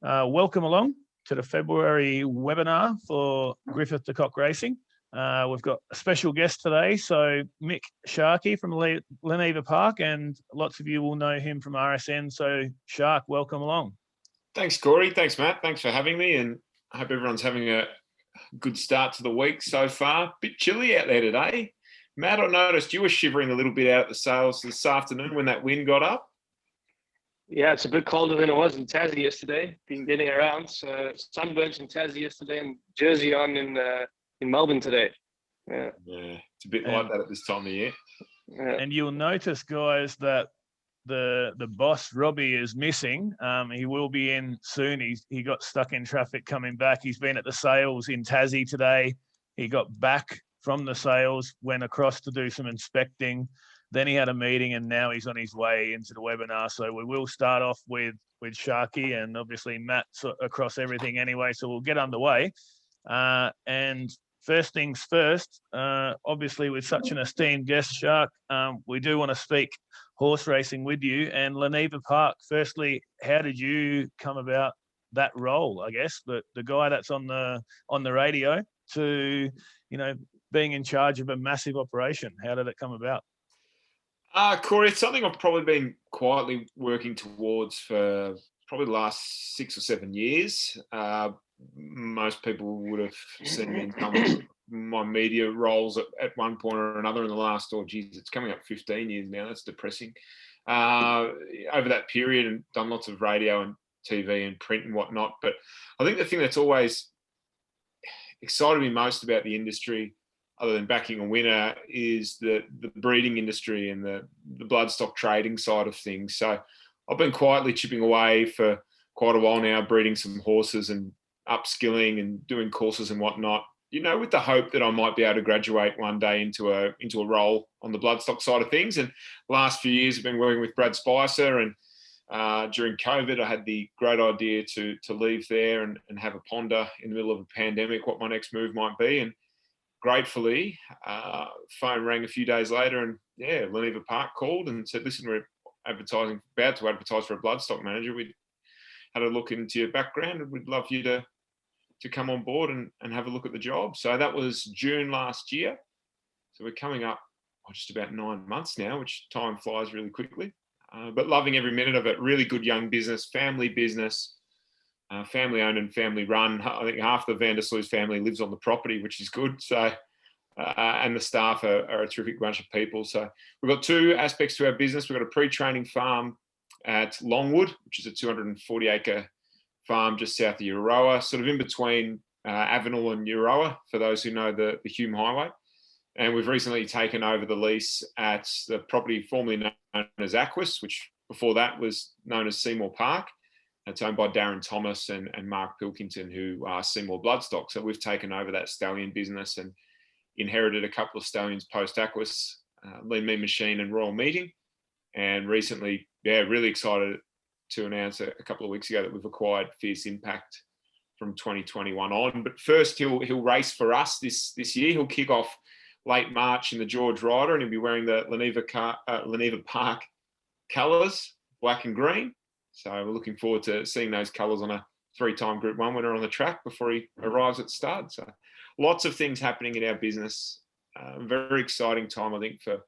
Welcome along to the February webinar for Griffiths to Kock Racing. We've got a special guest today, so Mick Sharkie from Leneva Park, and lots of you will know him from RSN. So Shark, welcome along. Thanks, Corey. Thanks, Matt. Thanks for having me, and I hope everyone's having a good start to the week so far. Bit chilly out there today. Matt, I noticed you were shivering a little bit out at the sales this afternoon when that wind got up. Yeah, it's a bit colder than it was in Tassie yesterday. Been getting around. Sunburns in Tassie yesterday and Jersey on in Melbourne today. Yeah, it's a bit like that at this time of year. Yeah. And you'll notice, guys, that the boss Robbie is missing. He will be in soon. He got stuck in traffic coming back. He's been at the sales in Tassie today. He got back from the sales, went across to do some inspecting. Then he had a meeting, and now he's on his way into the webinar. So we will start off with Sharkie, and obviously Matt's across everything anyway. So we'll get underway. And first things first, obviously with such an esteemed guest, Shark, we do want to speak horse racing with you. And Leneva Park, firstly, how did you come about that role? I guess the guy that's on the radio to, being in charge of a massive operation. How did it come about? Corey, it's something I've probably been quietly working towards for probably the last 6 or 7 years. Most people would have seen me in some of my media roles at one point or another in the last, it's coming up 15 years now. That's depressing. Over that period, and done lots of radio and TV and print and whatnot. But I think the thing that's always excited me most about the industry, other than backing a winner, is the breeding industry and the bloodstock trading side of things. So I've been quietly chipping away for quite a while now, breeding some horses and upskilling and doing courses and whatnot, with the hope that I might be able to graduate one day into a role on the bloodstock side of things. And last few years I've been working with Brad Spicer, and during COVID I had the great idea to leave there and have a ponder in the middle of a pandemic what my next move might be. And gratefully, phone rang a few days later, and Leneva Park called and said, "Listen, we're about to advertise for a bloodstock manager. We had a look into your background, and we'd love you to come on board and have a look at the job." So that was June last year. So we're coming up just about 9 months now, which time flies really quickly. But loving every minute of it. Really good young business, family business. Family owned and family run. I think half the Vandersloot family lives on the property, which is good. So, and the staff are a terrific bunch of people. So we've got two aspects to our business. We've got a pre-training farm at Longwood, which is a 240-acre farm just south of Euroa, sort of in between Avenel and Euroa, for those who know the Hume Highway. And we've recently taken over the lease at the property formerly known as Aquis, which before that was known as Seymour Park. It's owned by Darren Thomas and Mark Pilkington, who are Seymour Bloodstock. So we've taken over that stallion business and inherited a couple of stallions post-Aquis, Lean Mean Machine and Royal Meeting. And recently, really excited to announce a couple of weeks ago that we've acquired Fierce Impact from 2021 on. But first, he'll race for us this year. He'll kick off late March in the George Rider, and he'll be wearing the Leneva Park colours, black and green. So we're looking forward to seeing those colours on a 3-time Group 1 winner on the track before he arrives at stud. So lots of things happening in our business. Very exciting time, I think, for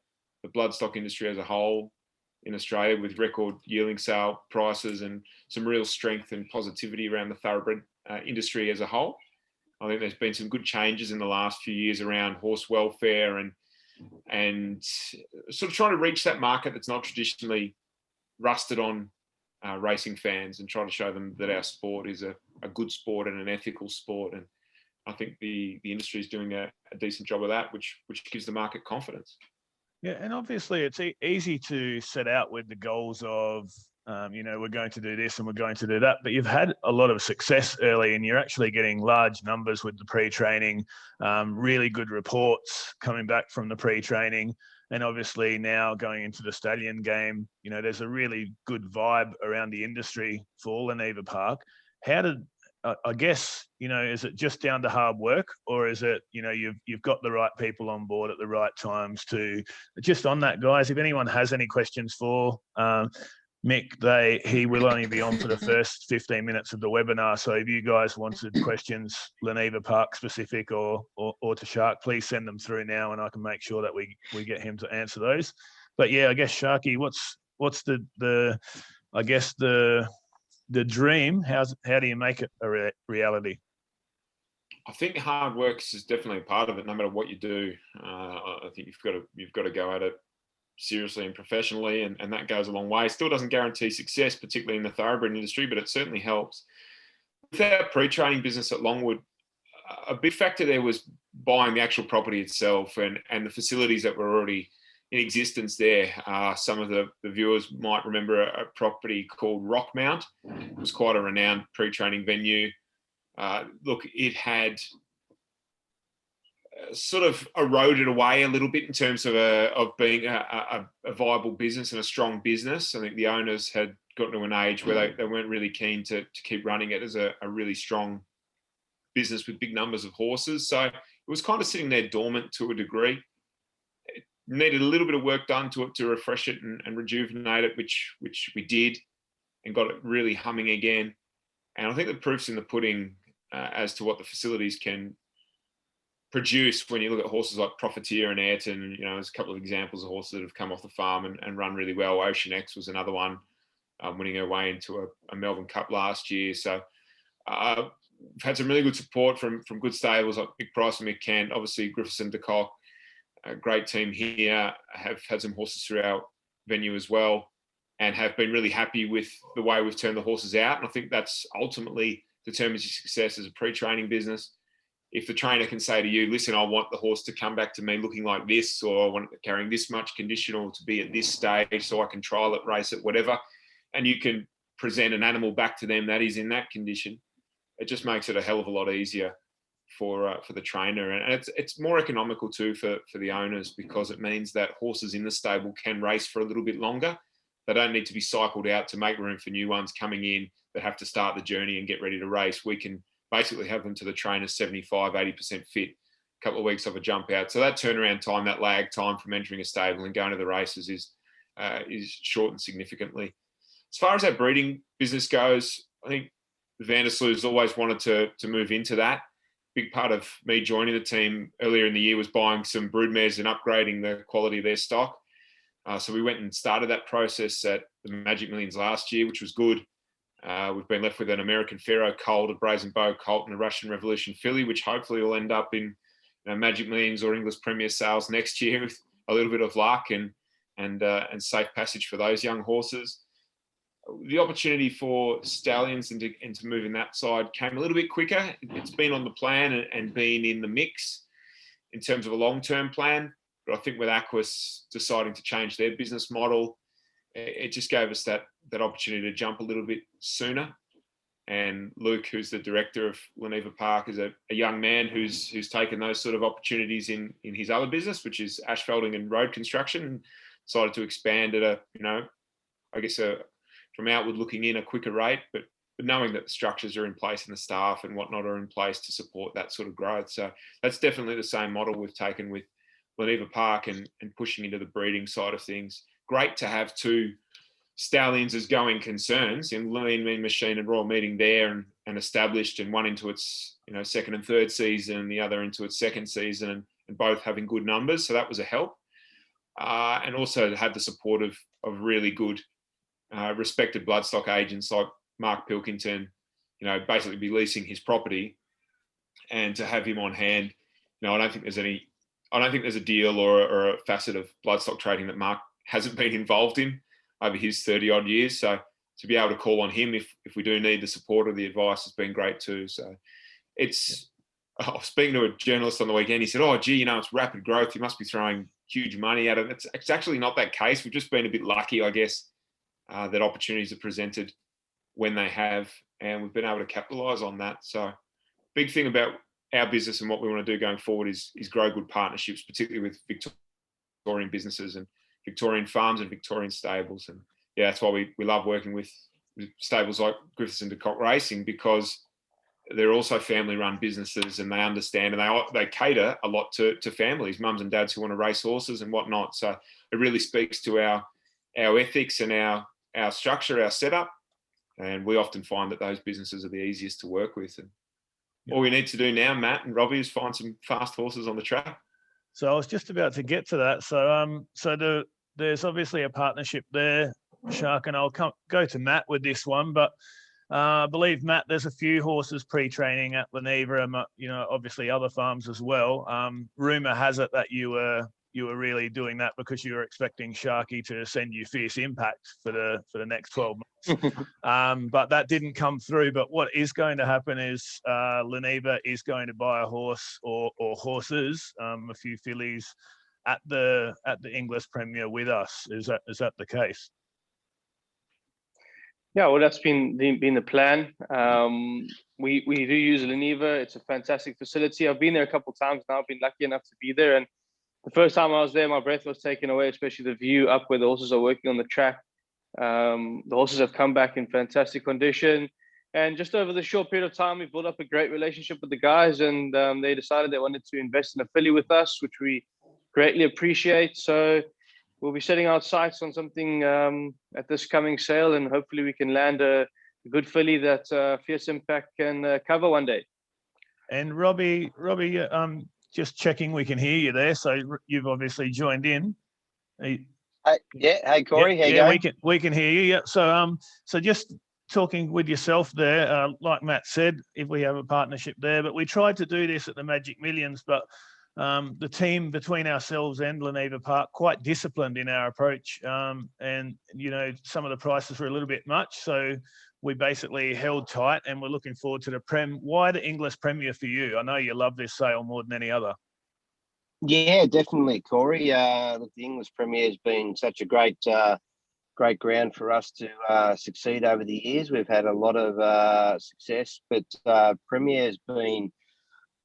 the bloodstock industry as a whole in Australia, with record yearling sale prices and some real strength and positivity around the thoroughbred industry as a whole. I think there's been some good changes in the last few years around horse welfare and sort of trying to reach that market that's not traditionally rusted on racing fans, and try to show them that our sport is a good sport and an ethical sport. And I think the industry is doing a decent job of that, which gives the market confidence. Yeah, and obviously it's easy to set out with the goals of, we're going to do this and we're going to do that, but you've had a lot of success early, and you're actually getting large numbers with the pre-training, really good reports coming back from the pre-training. And obviously now going into the stallion game, there's a really good vibe around the industry for Leneva Park. How did, I guess, is it just down to hard work, or is it, you've got the right people on board at the right times to, just on that, guys, if anyone has any questions for Mick, he will only be on for the first 15 minutes of the webinar. So if you guys wanted questions, Leneva Park specific or to Shark, please send them through now, and I can make sure that we get him to answer those. But yeah, I guess Sharkie, what's the I guess the dream? How do you make it a reality? I think hard work is definitely a part of it. No matter what you do, I think you've got to go at it seriously and professionally, and that goes a long way. Still doesn't guarantee success, particularly in the thoroughbred industry, but it certainly helps. With our pre-training business at Longwood, a big factor there was buying the actual property itself and the facilities that were already in existence there. Some of the viewers might remember a property called Rockmount. It was quite a renowned pre-training venue. Look, it had sort of eroded away a little bit in terms of being a viable business and a strong business. I think the owners had gotten to an age where they weren't really keen to keep running it as a really strong business with big numbers of horses. So it was kind of sitting there dormant to a degree. It needed a little bit of work done to refresh it and rejuvenate it, which we did, and got it really humming again. And I think the proof's in the pudding as to what the facilities can produce when you look at horses like Profiteer and Ayrton. There's a couple of examples of horses that have come off the farm and run really well. Ocean X was another one, winning her way into a Melbourne Cup last year. So we've had some really good support from good stables like Mick Price and Mick Kent. Obviously, Griffiths and Kock, a great team here, have had some horses through our venue as well, and have been really happy with the way we've turned the horses out. And I think that's ultimately determines your success as a pre-training business. If the trainer can say to you, listen, I want the horse to come back to me looking like this, or I want it carrying this much condition, or to be at this stage so I can trial it, race it, whatever, and you can present an animal back to them that is in that condition, it just makes it a hell of a lot easier for the trainer. And it's more economical too for the owners, because it means that horses in the stable can race for a little bit longer. They don't need to be cycled out to make room for new ones coming in that have to start the journey and get ready to race. We can basically have them to the trainer 75, 80% fit, a couple of weeks of a jump out. So that turnaround time, that lag time from entering a stable and going to the races is shortened significantly. As far as our breeding business goes, I think the Vandersloos always wanted to move into that. Big part of me joining the team earlier in the year was buying some broodmares and upgrading the quality of their stock. So we went and started that process at the Magic Millions last year, which was good. We've been left with an American Pharaoh colt, a Brazen Bow colt, and a Russian Revolution filly, which hopefully will end up in Magic Millions or Inglis Premier sales next year with a little bit of luck and safe passage for those young horses. The opportunity for stallions and to move in that side came a little bit quicker. It's been on the plan and been in the mix in terms of a long-term plan. But I think with Aquis deciding to change their business model, it just gave us that opportunity to jump a little bit sooner. And Luke, who's the director of Leneva Park, is a young man who's taken those sort of opportunities in his other business, which is asphalting and road construction, and decided to expand at from outward looking in a quicker rate, but knowing that the structures are in place and the staff and whatnot are in place to support that sort of growth. So that's definitely the same model we've taken with Leneva Park and pushing into the breeding side of things. Great to have two stallions as going concerns in Lean Mean Machine and Royal Meeting there and established, and one into its second and third season and the other into its second season, and both having good numbers. So that was a help. And also to have the support of really good respected bloodstock agents like Mark Pilkington, basically be leasing his property, and to have him on hand. I don't think there's a deal or a facet of bloodstock trading that Mark hasn't been involved in over his 30 odd years. So to be able to call on him if we do need the support or the advice has been great too. So I was speaking to a journalist on the weekend. He said, "Oh, gee, it's rapid growth. You must be throwing huge money at it." It's actually not that case. We've just been a bit lucky, I guess, that opportunities are presented when they have, and we've been able to capitalise on that. So big thing about our business and what we want to do going forward is grow good partnerships, particularly with Victorian businesses and Victorian farms and Victorian stables. And yeah, that's why we love working with stables like Griffiths and Kock Racing, because they're also family-run businesses, and they understand and they cater a lot to families, mums and dads who want to race horses and whatnot. So it really speaks to our ethics and our our structure, our setup. And we often find that those businesses are the easiest to work with. And all we need to do now, Matt and Robbie, is find some fast horses on the track. So I was just about to get to that. So there's obviously a partnership there, Shark, and I'll go to Matt with this one. But I believe, Matt, there's a few horses pre-training at Leneva, and obviously other farms as well. Rumor has it that you were really doing that because you were expecting Sharkie to send you Fierce Impact for the next 12 months. But that didn't come through. But what is going to happen is Leneva is going to buy a horse or horses, a few fillies at the Inglis Premier with us. Is that the case? Yeah, well, that's been the plan. We do use Leneva. It's a fantastic facility. I've been there a couple of times now. I've been lucky enough to be there, and the first time I was there, my breath was taken away, especially the view up where the horses are working on the track. The horses have come back in fantastic condition. And just over the short period of time, we built up a great relationship with the guys, and they decided they wanted to invest in a filly with us, which we greatly appreciate. So we'll be setting our sights on something at this coming sale, and hopefully we can land a good filly that Fierce Impact can cover one day. And Robbie, just checking we can hear you there. So you've obviously joined in. Hey Corey, how you going? we can hear you. Yeah. So just talking with yourself there, like Matt said, if we have a partnership there, but we tried to do this at the Magic Millions, but the team between ourselves and Leneva Park quite disciplined in our approach, and some of the prices were a little bit much, so we basically held tight, and we're looking forward to the Prem. Why the Inglis Premier for you? I know you love this sale more than any other. Yeah, definitely, Corey. Look, the English Premier has been such a great ground for us to succeed over the years. We've had a lot of success, but Premier has been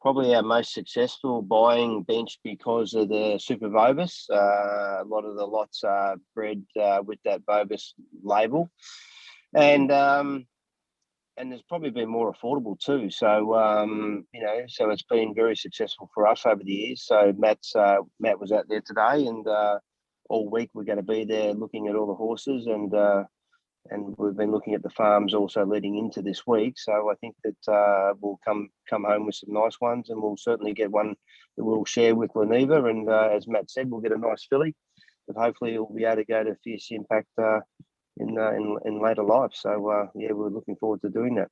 probably our most successful buying bench because of the Super Vobis. A lot of the lots are bred with that Vobis label, and there's probably been more affordable too. So so it's been very successful for us over the years. So Matt was out there today, and all week we're going to be there looking at all the horses, and we've been looking at the farms also leading into this week. So I think that we'll come home with some nice ones, and we'll certainly get one that we'll share with Leneva. And as Matt said, we'll get a nice filly, but hopefully we'll be able to go to Fierce Impact in later life. So we're looking forward to doing that.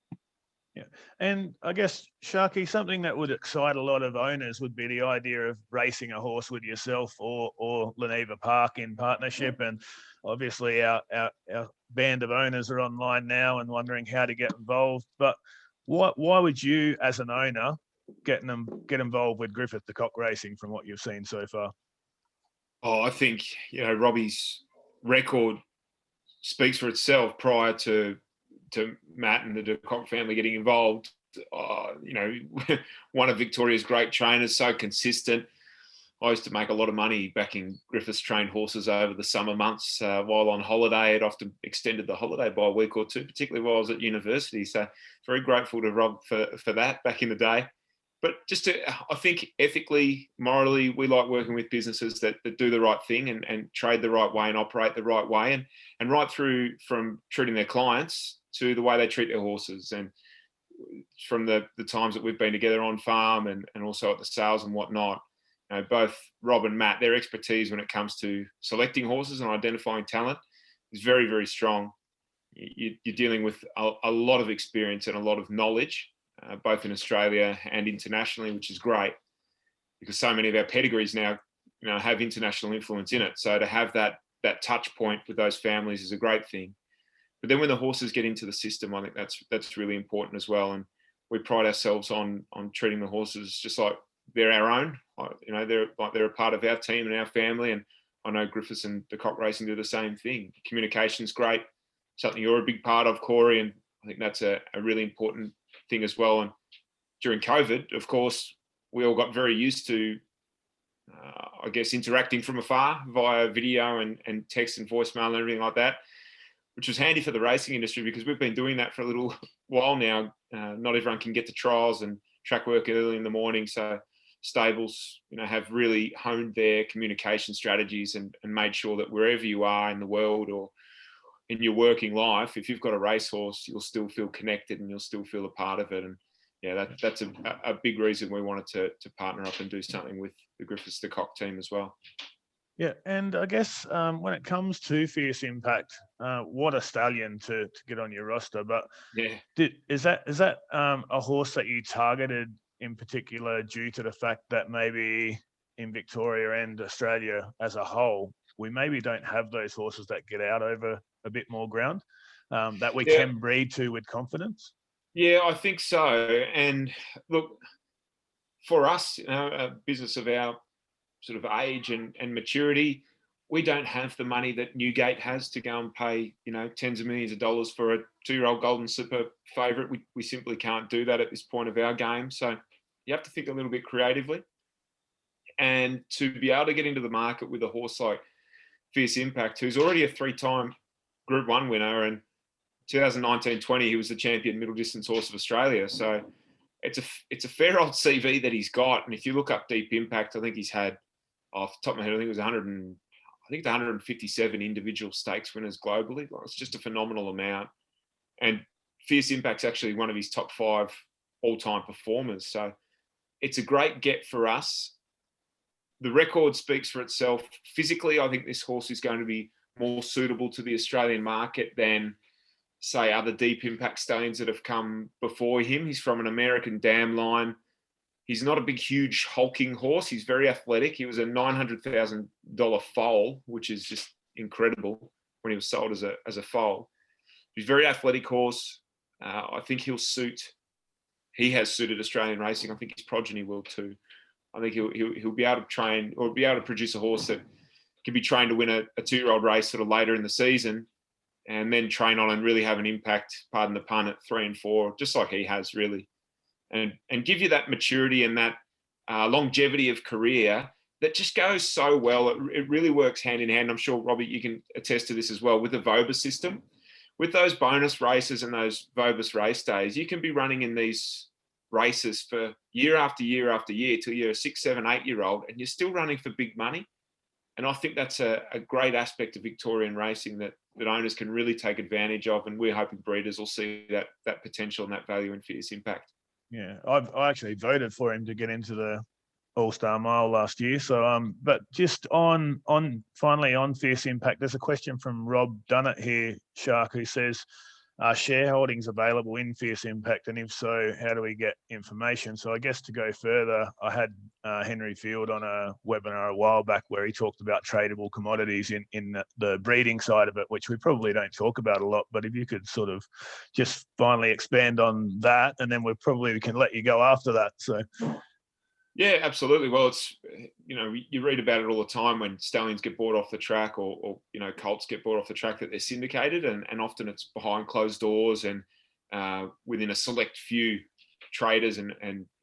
Yeah, and I guess, Sharkie, something that would excite a lot of owners would be the idea of racing a horse with yourself or Leneva Park in partnership. And obviously our band of owners are online now and wondering how to get involved. But why would you, as an owner, get involved with Griffiths the Kock Racing from what you've seen so far? Oh, I think Robbie's record speaks for itself. Prior to Matt and the Kock family getting involved, one of Victoria's great trainers, so consistent. I used to make a lot of money backing Griffiths trained horses over the summer months while on holiday. It often extended the holiday by a week or two, particularly while I was at university. So very grateful to Rob for that back in the day. But I think ethically, morally, we like working with businesses that do the right thing and trade the right way and operate the right way, and right through from treating their clients to the way they treat their horses. And from the times that we've been together on farm and also at the sales and whatnot, both Rob and Matt, their expertise when it comes to selecting horses and identifying talent is very, very strong. You're dealing with a lot of experience and a lot of knowledge, both in Australia and internationally, which is great because so many of our pedigrees now, have international influence in it. So to have that touch point with those families is a great thing. But then when the horses get into the system, I think that's really important as well. And we pride ourselves on treating the horses just like they're our own. They're a part of our team and our family. And I know Griffiths and the Kock Racing do the same thing. Communication's great, something you're a big part of, Corey, and I think that's a really important thing as well. And during COVID, of course, we all got very used to, interacting from afar via video and text and voicemail and everything like that, which was handy for the racing industry because we've been doing that for a little while now. Not everyone can get to trials and track work early in the morning. So stables, have really honed their communication strategies and made sure that wherever you are in the world or in your working life, if you've got a racehorse, you'll still feel connected and you'll still feel a part of it. And yeah, that's a big reason we wanted to partner up and do something with the Griffiths, the Kock team as well. Yeah, and I guess when it comes to Fierce Impact, what a stallion to get on your roster. But yeah, is that a horse that you targeted in particular due to the fact that maybe in Victoria and Australia as a whole, we maybe don't have those horses that get out over a bit more ground that we can breed to with confidence? Yeah, I think so. And look, for us, a business of our sort of age and maturity, we don't have the money that Newgate has to go and pay, tens of millions of dollars for a 2-year-old Golden Slipper favourite. We simply can't do that at this point of our game. So you have to think a little bit creatively. And to be able to get into the market with a horse like Fierce Impact, who's already a 3-time Group 1 winner, and 2019-20 he was the champion middle distance horse of Australia. So it's a fair old CV that he's got. And if you look up Deep Impact, I think he's had, off the top of my head, I think it was 157 individual stakes winners globally. It's just a phenomenal amount. And Fierce Impact's actually one of his top 5 all-time performers. So it's a great get for us. The record speaks for itself. Physically, I think this horse is going to be more suitable to the Australian market than, say, other Deep Impact stallions that have come before him. He's from an American dam line. He's not a big, huge, hulking horse. He's very athletic. He was a $900,000 foal, which is just incredible when he was sold as a foal. He's a very athletic horse. I think he has suited Australian racing. I think his progeny will too. I think he'll be able to train or be able to produce a horse that can be trained to win a 2-year-old race sort of later in the season, and then train on and really have an impact, pardon the pun, at 3 and 4, just like he has really. And give you that maturity and that longevity of career that just goes so well. It really works hand in hand. I'm sure, Robbie, you can attest to this as well with the VOBA system. With those bonus races and those VOBAS race days, you can be running in these races for year after year after year till you're a 6, 7, 8-year-old, and you're still running for big money. And I think that's a great aspect of Victorian racing that owners can really take advantage of, and we're hoping breeders will see that potential and that value in Fierce Impact. Yeah, I actually voted for him to get into the All-Star Mile last year. So, but just on finally on Fierce Impact, there's a question from Rob Dunnett here, Shark, who says, are shareholdings available in Fierce Impact? And if so, how do we get information? So I guess to go further, I had Henry Field on a webinar a while back where he talked about tradable commodities in the breeding side of it, which we probably don't talk about a lot. But if you could sort of just finally expand on that, and then we can let you go after that. So. Yeah, absolutely. Well, it's, you read about it all the time when stallions get bought off the track or colts get bought off the track that they're syndicated, and often it's behind closed doors and within a select few traders and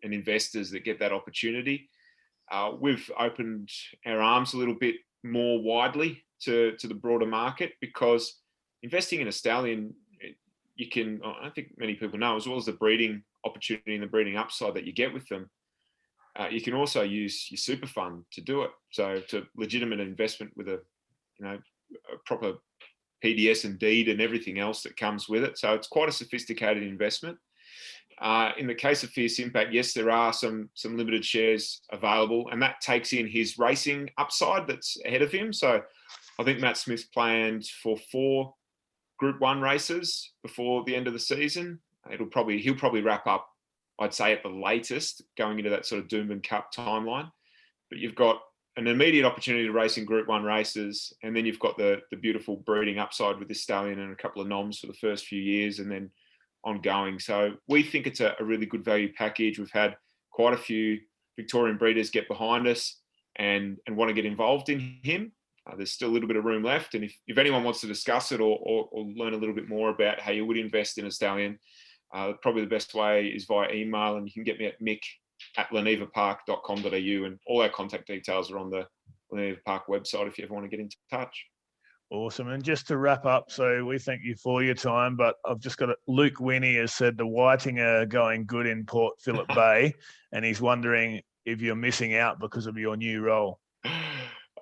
investors that get that opportunity. We've opened our arms a little bit more widely to the broader market, because investing in a stallion, you can, I don't think many people know, as well as the breeding opportunity and the breeding upside that you get with them, you can also use your super fund to do it. So to legitimate investment with a proper PDS and deed and everything else that comes with it. So it's quite a sophisticated investment. In the case of Fierce Impact, yes, there are some limited shares available, and that takes in his racing upside that's ahead of him. So I think Matt Smith's planned for 4 Group 1 races before the end of the season. He'll probably wrap up, I'd say, at the latest, going into that sort of Doomben Cup timeline. But you've got an immediate opportunity to race in Group 1 races, and then you've got the beautiful breeding upside with this stallion and a couple of noms for the first few years and then ongoing. So we think it's a really good value package. We've had quite a few Victorian breeders get behind us and want to get involved in him. There's still a little bit of room left. And if anyone wants to discuss it or learn a little bit more about how you would invest in a stallion, probably the best way is via email, and you can get me at mick@lenevapark.com.au, and all our contact details are on the Leneva Park website if you ever want to get in touch. Awesome. And just to wrap up, so we thank you for your time, but I've just got Luke Winnie has said the whiting are going good in Port Phillip Bay, and he's wondering if you're missing out because of your new role.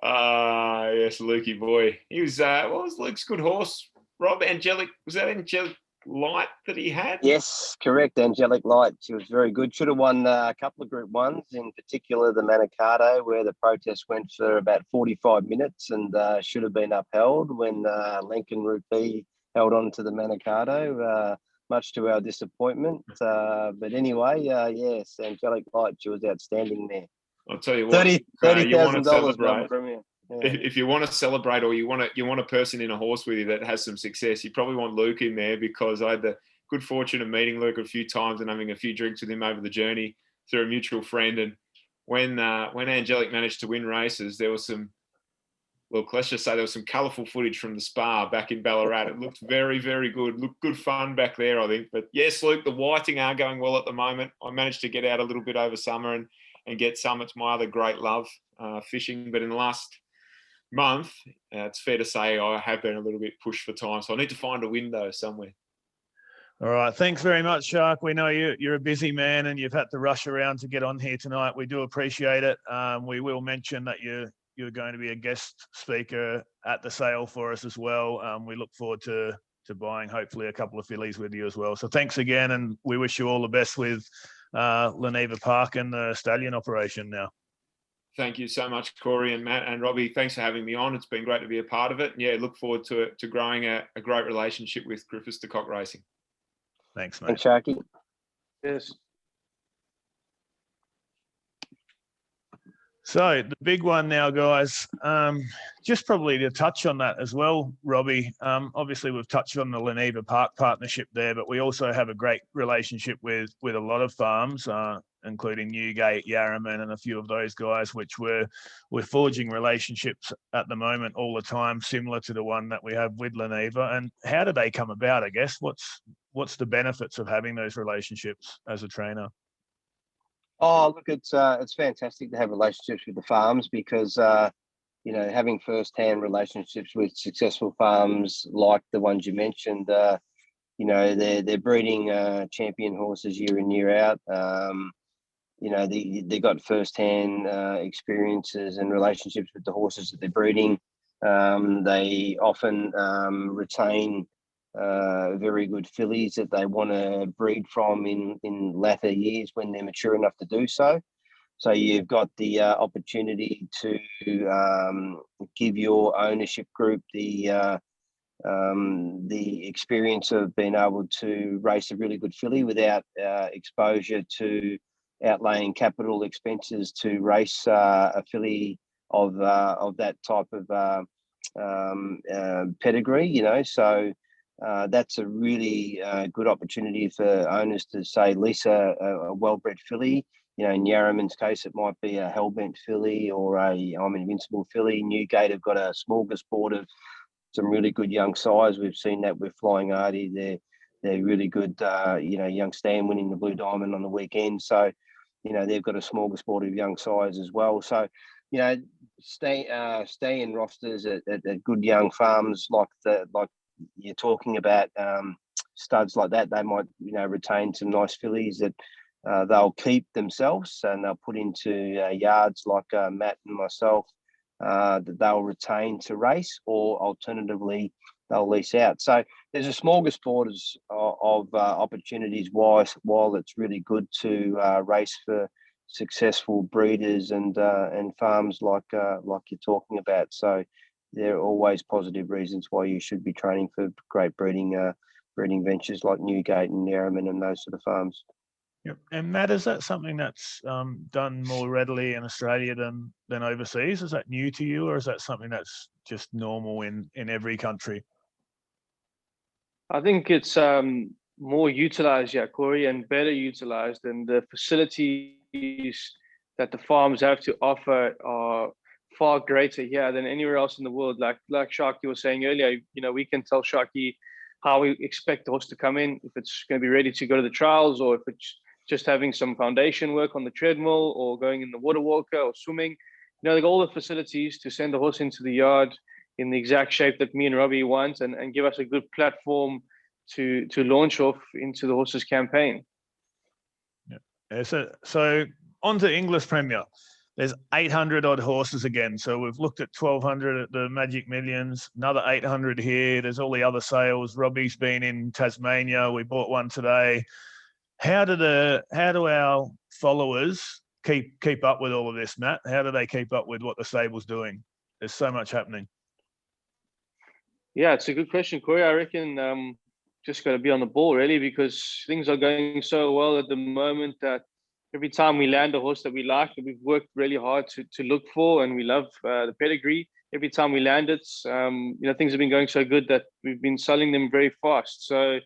Yes, Lukey boy. He was, Luke's good horse, Rob, Angelic, was that Angelic Light that he had? Yes, correct. Angelic Light. She was very good. Should have won a couple of Group 1s, in particular the Manikato, where the protest went for about 45 minutes and should have been upheld when Lincoln Rupee held on to the Manikato, much to our disappointment. But anyway, yes, Angelic Light, she was outstanding there. I'll tell you what, $30,000. Yeah. If you want to celebrate, or you want a person in a horse with you that has some success, you probably want Luke in there, because I had the good fortune of meeting Luke a few times and having a few drinks with him over the journey through a mutual friend. And when Angelic managed to win races, there was some, well, let's just say there was some colourful footage from the Spa back in Ballarat. It looked very, very good. Looked good fun back there, I think. But yes, Luke, the whiting are going well at the moment. I managed to get out a little bit over summer and get some. It's my other great love, fishing. But in the last month, it's fair to say I have been a little bit pushed for time, so I need to find a window somewhere. All right, thanks very much, Shark. We know you're a busy man and you've had to rush around to get on here tonight. We do appreciate it. We will mention that you're going to be a guest speaker at the sale for us as well. We look forward to buying hopefully a couple of fillies with you as well. So thanks again, and we wish you all the best with Leneva Park and the stallion operation now. Thank you so much, Corey and Matt and Robbie. Thanks for having me on. It's been great to be a part of it. And yeah, look forward to growing a great relationship with Griffiths to Kock Racing. Thanks, mate. Thanks, Sharkie. Yes. So the big one now, guys, just probably to touch on that as well, Robbie. Obviously, we've touched on the Leneva Park partnership there, but we also have a great relationship with a lot of farms, including Newgate, Yarraman, and a few of those guys, which we're forging relationships at the moment all the time, similar to the one that we have with Leneva. And how do they come about, I guess? What's the benefits of having those relationships as a trainer? Oh, look, it's fantastic to have relationships with the farms, because having first-hand relationships with successful farms like the ones you mentioned, they're breeding champion horses year in, year out. They got first-hand experiences and relationships with the horses that they're breeding. They often retain very good fillies that they want to breed from in latter years when they're mature enough to do so. So you've got the opportunity to give your ownership group the experience of being able to race a really good filly without exposure to outlaying capital expenses to race a filly of that type of pedigree. So that's a really good opportunity for owners to say lease a well-bred filly. In Yarraman's case, it might be a Hellbent filly or I'm Invincible filly. Newgate have got a smorgasbord of some really good young sires. We've seen that with Flying Artie. They're really good, young Stan winning the Blue Diamond on the weekend. So, they've got a smorgasbord of young sires as well. So, stay in rosters at good young farms like you're talking about, studs like that. They might, retain some nice fillies that they'll keep themselves and they'll put into yards like Matt and myself that they'll retain to race, or alternatively they'll lease out. So there's a smorgasbord of opportunities while it's really good to race for successful breeders and farms like you're talking about. So there are always positive reasons why you should be training for great breeding ventures like Newgate and Yarraman and those sort of farms. Yep. And Matt, is that something that's done more readily in Australia than overseas? Is that new to you, or is that something that's just normal in every country? I think it's more utilized, Corey, and better utilized, and the facilities that the farms have to offer are far greater here than anywhere else in the world. Like Sharkie was saying earlier, we can tell Sharkie how we expect the horse to come in, if it's going to be ready to go to the trials, or if it's just having some foundation work on the treadmill, or going in the water walker or swimming. They got all the facilities to send the horse into the yard in the exact shape that me and Robbie want, and give us a good platform to launch off into the horse's campaign. Yeah. So on to Inglis Premier. there's 800 odd horses again. So we've looked at 1,200 at the Magic Millions, another 800 here. There's all the other sales. Robbie's been in Tasmania. We bought one today. How do our followers keep up with all of this, Matt? How do they keep up with what the stable's doing? There's so much happening. Yeah, it's a good question, Corey. I reckon just got to be on the ball, really, because things are going so well at the moment that every time we land a horse that we like, that we've worked really hard to look for, and we love the pedigree, every time we land it, things have been going so good that we've been selling them very fast. So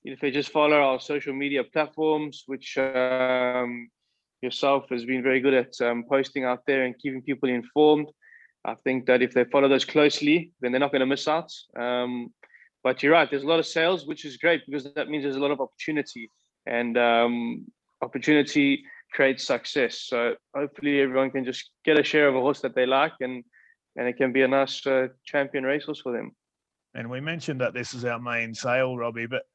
if they just follow our social media platforms, which yourself has been very good at posting out there and keeping people informed, I think that if they follow those closely, then they're not going to miss out. But you're right, there's a lot of sales, which is great because that means there's a lot of opportunity, and opportunity creates success. So hopefully everyone can just get a share of a horse that they like, and it can be a nice champion racehorse for them. And we mentioned that this is our main sale, Robbie, but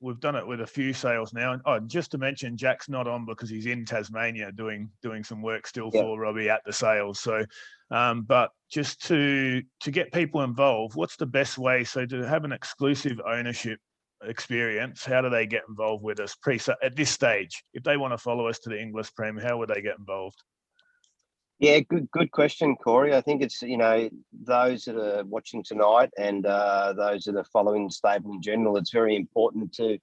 we've done it with a few sales now. And just to mention, Jack's not on because he's in Tasmania doing some work still for Robbie at the sales. So, but just to get people involved, what's the best way? So to have an exclusive ownership experience, how do they get involved with us at this stage? If they want to follow us to the Inglis Prem, how would they get involved? Yeah, good question, Corey. I think it's, those that are watching tonight and those that are following the stable in general, it's very important to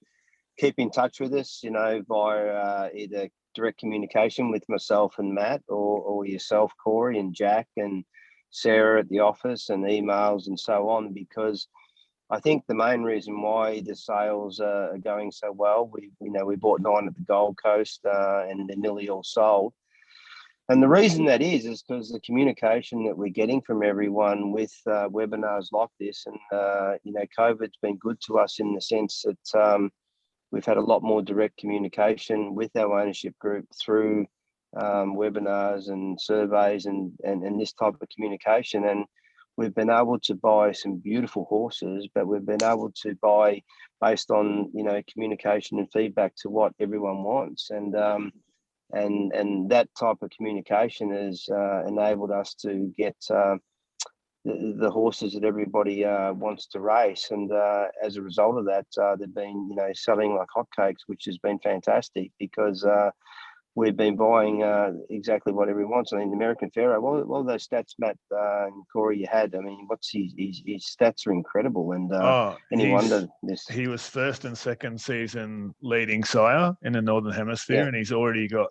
keep in touch with us, via either direct communication with myself and Matt, or yourself, Corey, and Jack and Sarah at the office, and emails and so on, because I think the main reason why the sales are going so well, we bought 9 at the Gold Coast and they're nearly all sold. And the reason that is because the communication that we're getting from everyone with webinars like this, and COVID's been good to us in the sense that we've had a lot more direct communication with our ownership group through webinars and surveys and this type of communication. And we've been able to buy some beautiful horses, but we've been able to buy based on communication and feedback to what everyone wants. And that type of communication has enabled us to get the horses that everybody wants to race. And as a result of that, they've been, selling like hotcakes, which has been fantastic because we've been buying exactly what everyone wants. I mean, the American Pharaoh, what are those stats, Matt and Corey, you had? I mean, what's his stats are incredible. And any wonder this? He was first and second season leading sire in the Northern Hemisphere, and he's already got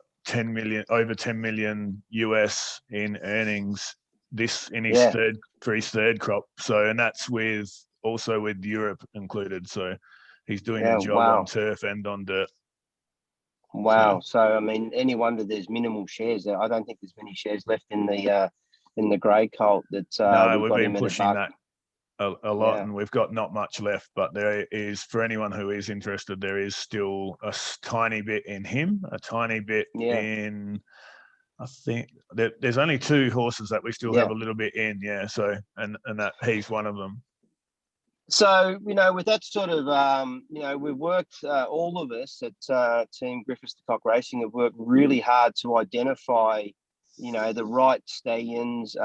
over 10 million US in earnings in his third crop. So, and that's also with Europe included. So he's doing a job on turf and on dirt. Wow. So I mean, any wonder there's minimal shares there. I don't think there's many shares left in the grey colt that no, we've been pushing that a lot, and we've got not much left, but there is, for anyone who is interested, there is still a tiny bit in him, a tiny bit in, I think there's only 2 horses that we still have a little bit in. So and that he's one of them. So, with that sort of, we've worked, all of us at Team Griffiths to Kock Racing have worked really hard to identify, the right stallions,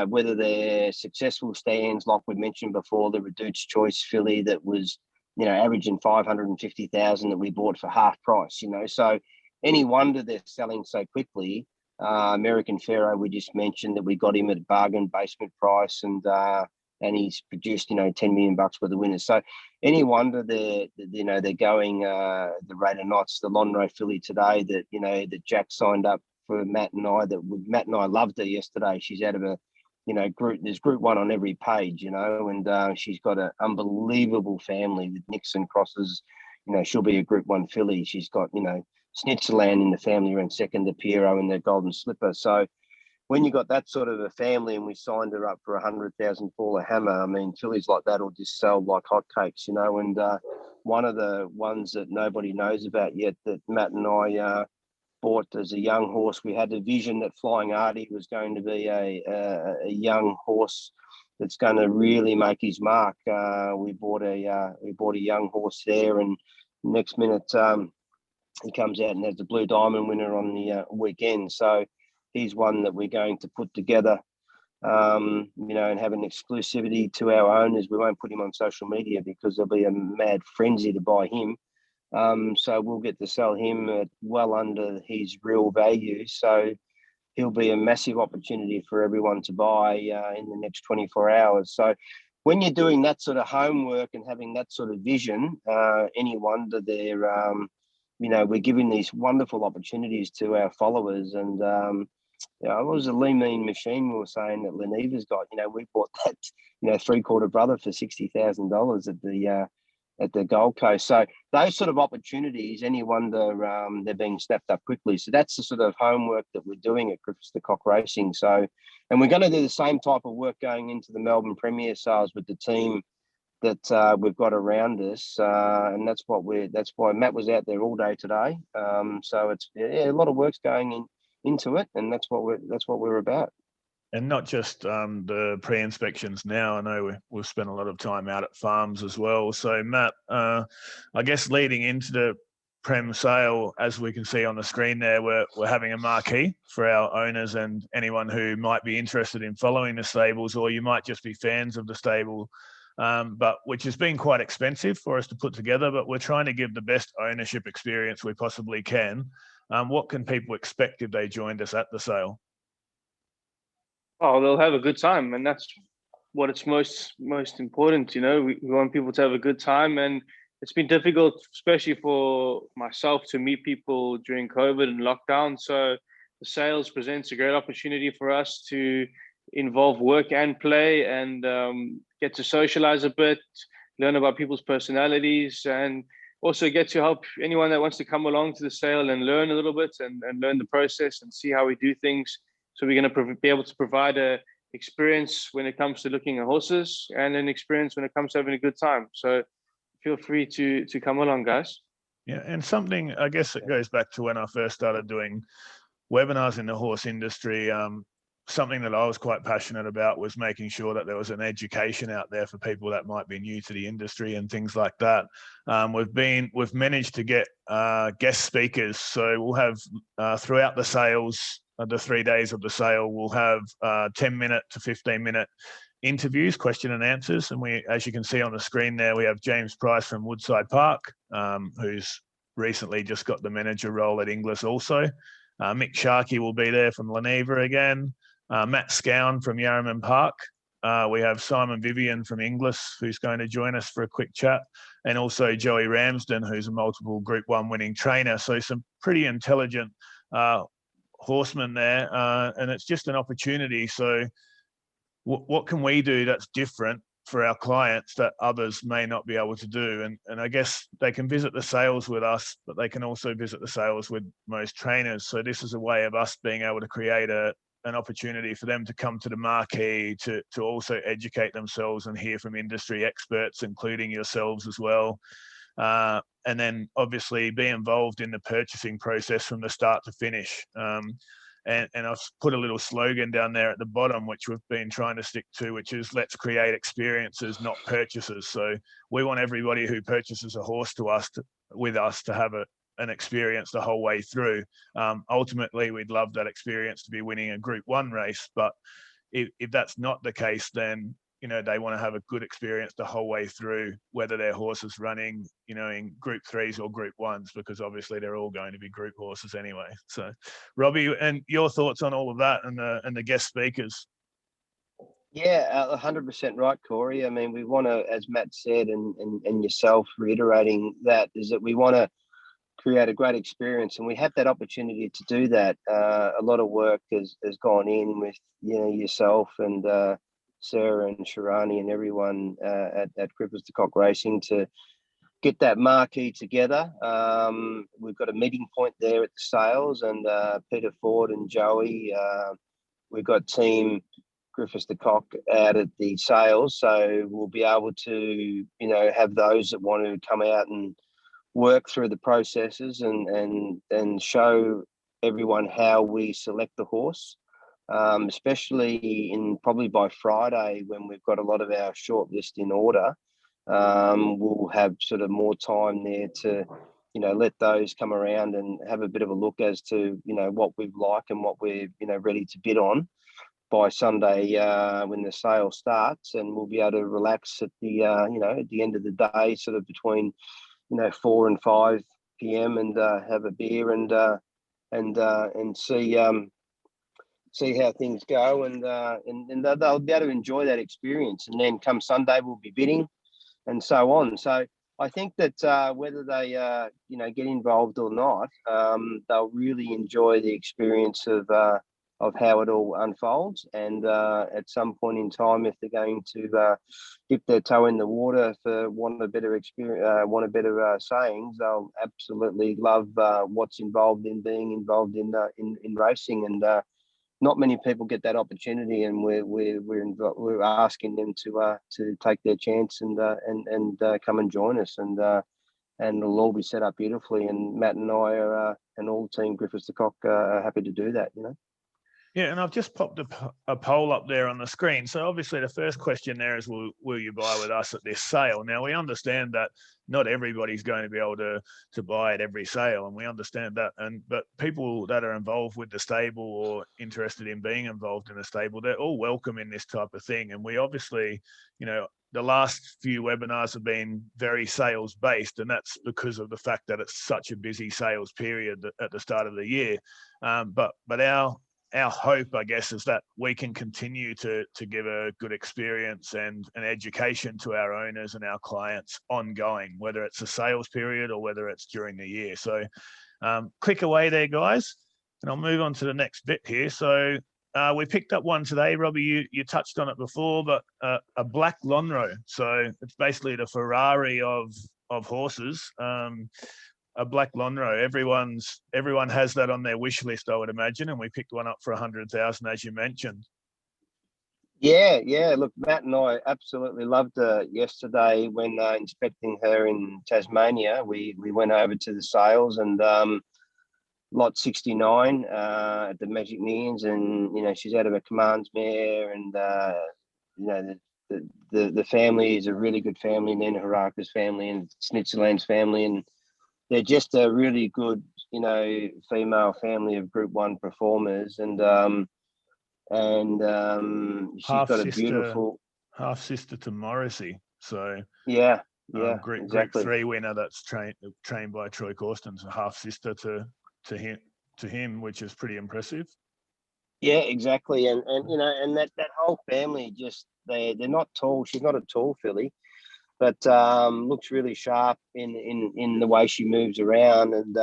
whether they're successful stallions, like we mentioned before, the Reduced Choice filly that was, averaging 550,000 that we bought for half price, So any wonder they're selling so quickly. American Pharaoh, we just mentioned that we got him at a bargain basement price, and he's produced, 10 million bucks worth of winners. So any wonder they're going the Rate of Knots, the Lonro filly today that, that Jack signed up for Matt and I, Matt and I loved her yesterday. She's out of a, group, there's group 1 on every page, and she's got an unbelievable family with Nixon crosses. She'll be a group 1 filly. She's got, Snitzerland in the family around second to Piero in the Golden Slipper. So when you got that sort of a family, and we signed her up for 100,000 for a hammer, I mean, fillies like that will just sell like hotcakes, and one of the ones that nobody knows about yet that Matt and I bought as a young horse, we had a vision that Flying Artie was going to be a young horse that's going to really make his mark. We bought a young horse there, and next minute he comes out and has the Blue Diamond winner on the weekend. So he's one that we're going to put together, you know, and have an exclusivity to our owners. We won't put him on social media because there'll be a mad frenzy to buy him. So we'll get to sell him at well under his real value. So he'll be a massive opportunity for everyone to buy in the next 24 hours. So when you're doing that sort of homework and having that sort of vision, any wonder they're, you know, we're giving these wonderful opportunities to our followers. And, you know, it was a lean mean machine we were saying that Leneva's got. You know, we bought that, you know, 3/4 brother for $60,000 at the Gold Coast. So those sort of opportunities, any wonder they're being snapped up quickly. So that's the sort of homework that we're doing at Griffiths to Kock Racing. So, and we're going to do the same type of work going into the Melbourne Premier sales with the team that we've got around us, and that's why Matt was out there all day today. So it's a lot of work's going into it, and that's what we're about. And not just the pre-inspections now. I know we've spent a lot of time out at farms as well. So, Matt, I guess leading into the Prem sale, as we can see on the screen there, we're having a marquee for our owners and anyone who might be interested in following the stables, or you might just be fans of the stable, but which has been quite expensive for us to put together. But we're trying to give the best ownership experience we possibly can. What can people expect if they joined us at the sale? Oh, they'll have a good time, and that's what it's most important. You know, we want people to have a good time, and it's been difficult, especially for myself, to meet people during COVID and lockdown. So the sales presents a great opportunity for us to involve work and play, and get to socialize a bit, learn about people's personalities, and also get to help anyone that wants to come along to the sale and learn a little bit and learn the process and see how we do things. So we're going to be able to provide a experience when it comes to looking at horses, and an experience when it comes to having a good time. So feel free to come along, guys. Yeah, and something, I guess it goes back to when I first started doing webinars in the horse industry. Something that I was quite passionate about was making sure that there was an education out there for people that might be new to the industry and things like that. We've managed to get guest speakers. So we'll have throughout the sales, the 3 days of the sale, we'll have 10-minute to 15-minute interviews, question and answers. And we, as you can see on the screen there, we have James Price from Woodside Park, who's recently just got the manager role at Inglis also. Mick Sharkie will be there from Leneva again. Matt Scown from Yarraman Park. We have Simon Vivian from Inglis, who's going to join us for a quick chat. And also Joey Ramsden, who's a multiple Group 1 winning trainer. So some pretty intelligent horsemen there. And it's just an opportunity. So what can we do that's different for our clients that others may not be able to do? And I guess they can visit the sales with us, but they can also visit the sales with most trainers. So this is a way of us being able to create an opportunity for them to come to the marquee, to also educate themselves and hear from industry experts, including yourselves as well. And then obviously be involved in the purchasing process from the start to finish. And I've put a little slogan down there at the bottom, which we've been trying to stick to, which is let's create experiences, not purchases. So we want everybody who purchases a horse with us to have an experience the whole way through. Ultimately, we'd love that experience to be winning a Group 1 race. But if that's not the case, then, you know, they want to have a good experience the whole way through, whether their horse is running, you know, in Group 3s or Group 1s, because obviously they're all going to be group horses anyway. So, Robbie, and your thoughts on all of that and the guest speakers? Yeah, 100% right, Corey. I mean, we want to, as Matt said, and yourself reiterating that, is that we want to create a great experience, and we have that opportunity to do that. A lot of work has gone in with, you know, yourself and Sarah and Shirani and everyone at Griffiths to Kock Racing to get that marquee together. We've got a meeting point there at the sales, and Peter Ford and Joey. We've got team Griffiths to Kock out at the sales, so we'll be able to, you know, have those that want to come out and work through the processes and show everyone how we select the horse. Especially probably by Friday, when we've got a lot of our shortlist in order, we'll have sort of more time there to let those come around and have a bit of a look as to, what we like and what we're, ready to bid on by Sunday when the sale starts, and we'll be able to relax at the, at the end of the day, sort of between, 4 and 5 p.m. and have a beer and see how things go, and they'll be able to enjoy that experience. And then come Sunday, we'll be bidding and so on. So I think that whether they, get involved or not, they'll really enjoy the experience of how it all unfolds. And at some point in time, if they're going to dip their toe in the water, for want of better sayings, they'll absolutely love what's involved in being involved in racing. And not many people get that opportunity, and we're asking them to take their chance and come and join us, and it'll all be set up beautifully. And Matt and I are and all Team Griffiths to Kock are happy to do that. Yeah, and I've just popped a poll up there on the screen. So obviously the first question there is, will you buy with us at this sale? Now, we understand that not everybody's going to be able to buy at every sale, and we understand that. But people that are involved with the stable or interested in being involved in the stable, they're all welcome in this type of thing. And we obviously, the last few webinars have been very sales based, and that's because of the fact that it's such a busy sales period at the start of the year. But our hope, I guess, is that we can continue to give a good experience and an education to our owners and our clients ongoing, whether it's a sales period or whether it's during the year. So click away there, guys, and I'll move on to the next bit here. So we picked up one today, Robbie, you touched on it before, but a black Lonhro. So it's basically the Ferrari of horses. A black Lonhro. Everyone has that on their wish list, I would imagine, and we picked one up for 100,000, as you mentioned. Yeah. Look, Matt and I absolutely loved her yesterday when inspecting her in Tasmania. We went over to the sales and lot 69 at the Magic Millions, and she's out of a Commands mare, and the family is a really good family, Nina Haraka's family and Snitzerland's family, and they're just a really good, female family of Group 1 performers, and she's got a beautiful half sister to Morrissey. So Group exactly. Group 3 winner that's trained by Troy Corsten's half sister to him, which is pretty impressive. Yeah, exactly, and that whole family, just they're not tall. She's not a tall filly, but looks really sharp in the way she moves around, and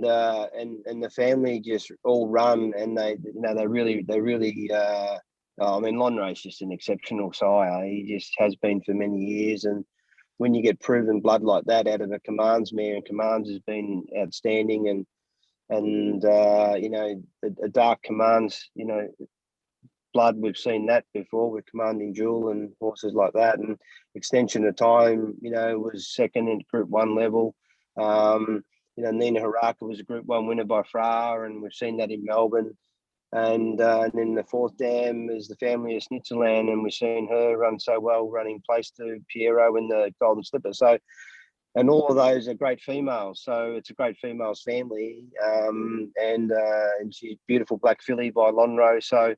the family just all run, and they really Lonhro's just an exceptional sire. He just has been for many years, and when you get proven blood like that out of a Commands mare, and Commands has been outstanding, and a dark Commands, blood, we've seen that before with Commanding Jewel and horses like that, and Extension of Time, was second in Group 1 level. Nina Haraka was a Group 1 winner by far, and we've seen that in Melbourne. And then the fourth dam is the family of Snitzerland, and we've seen her run so well, running place to Piero in the Golden Slipper. So, and all of those are great females. So it's a great females family, and she's beautiful black filly by Lonhro. So,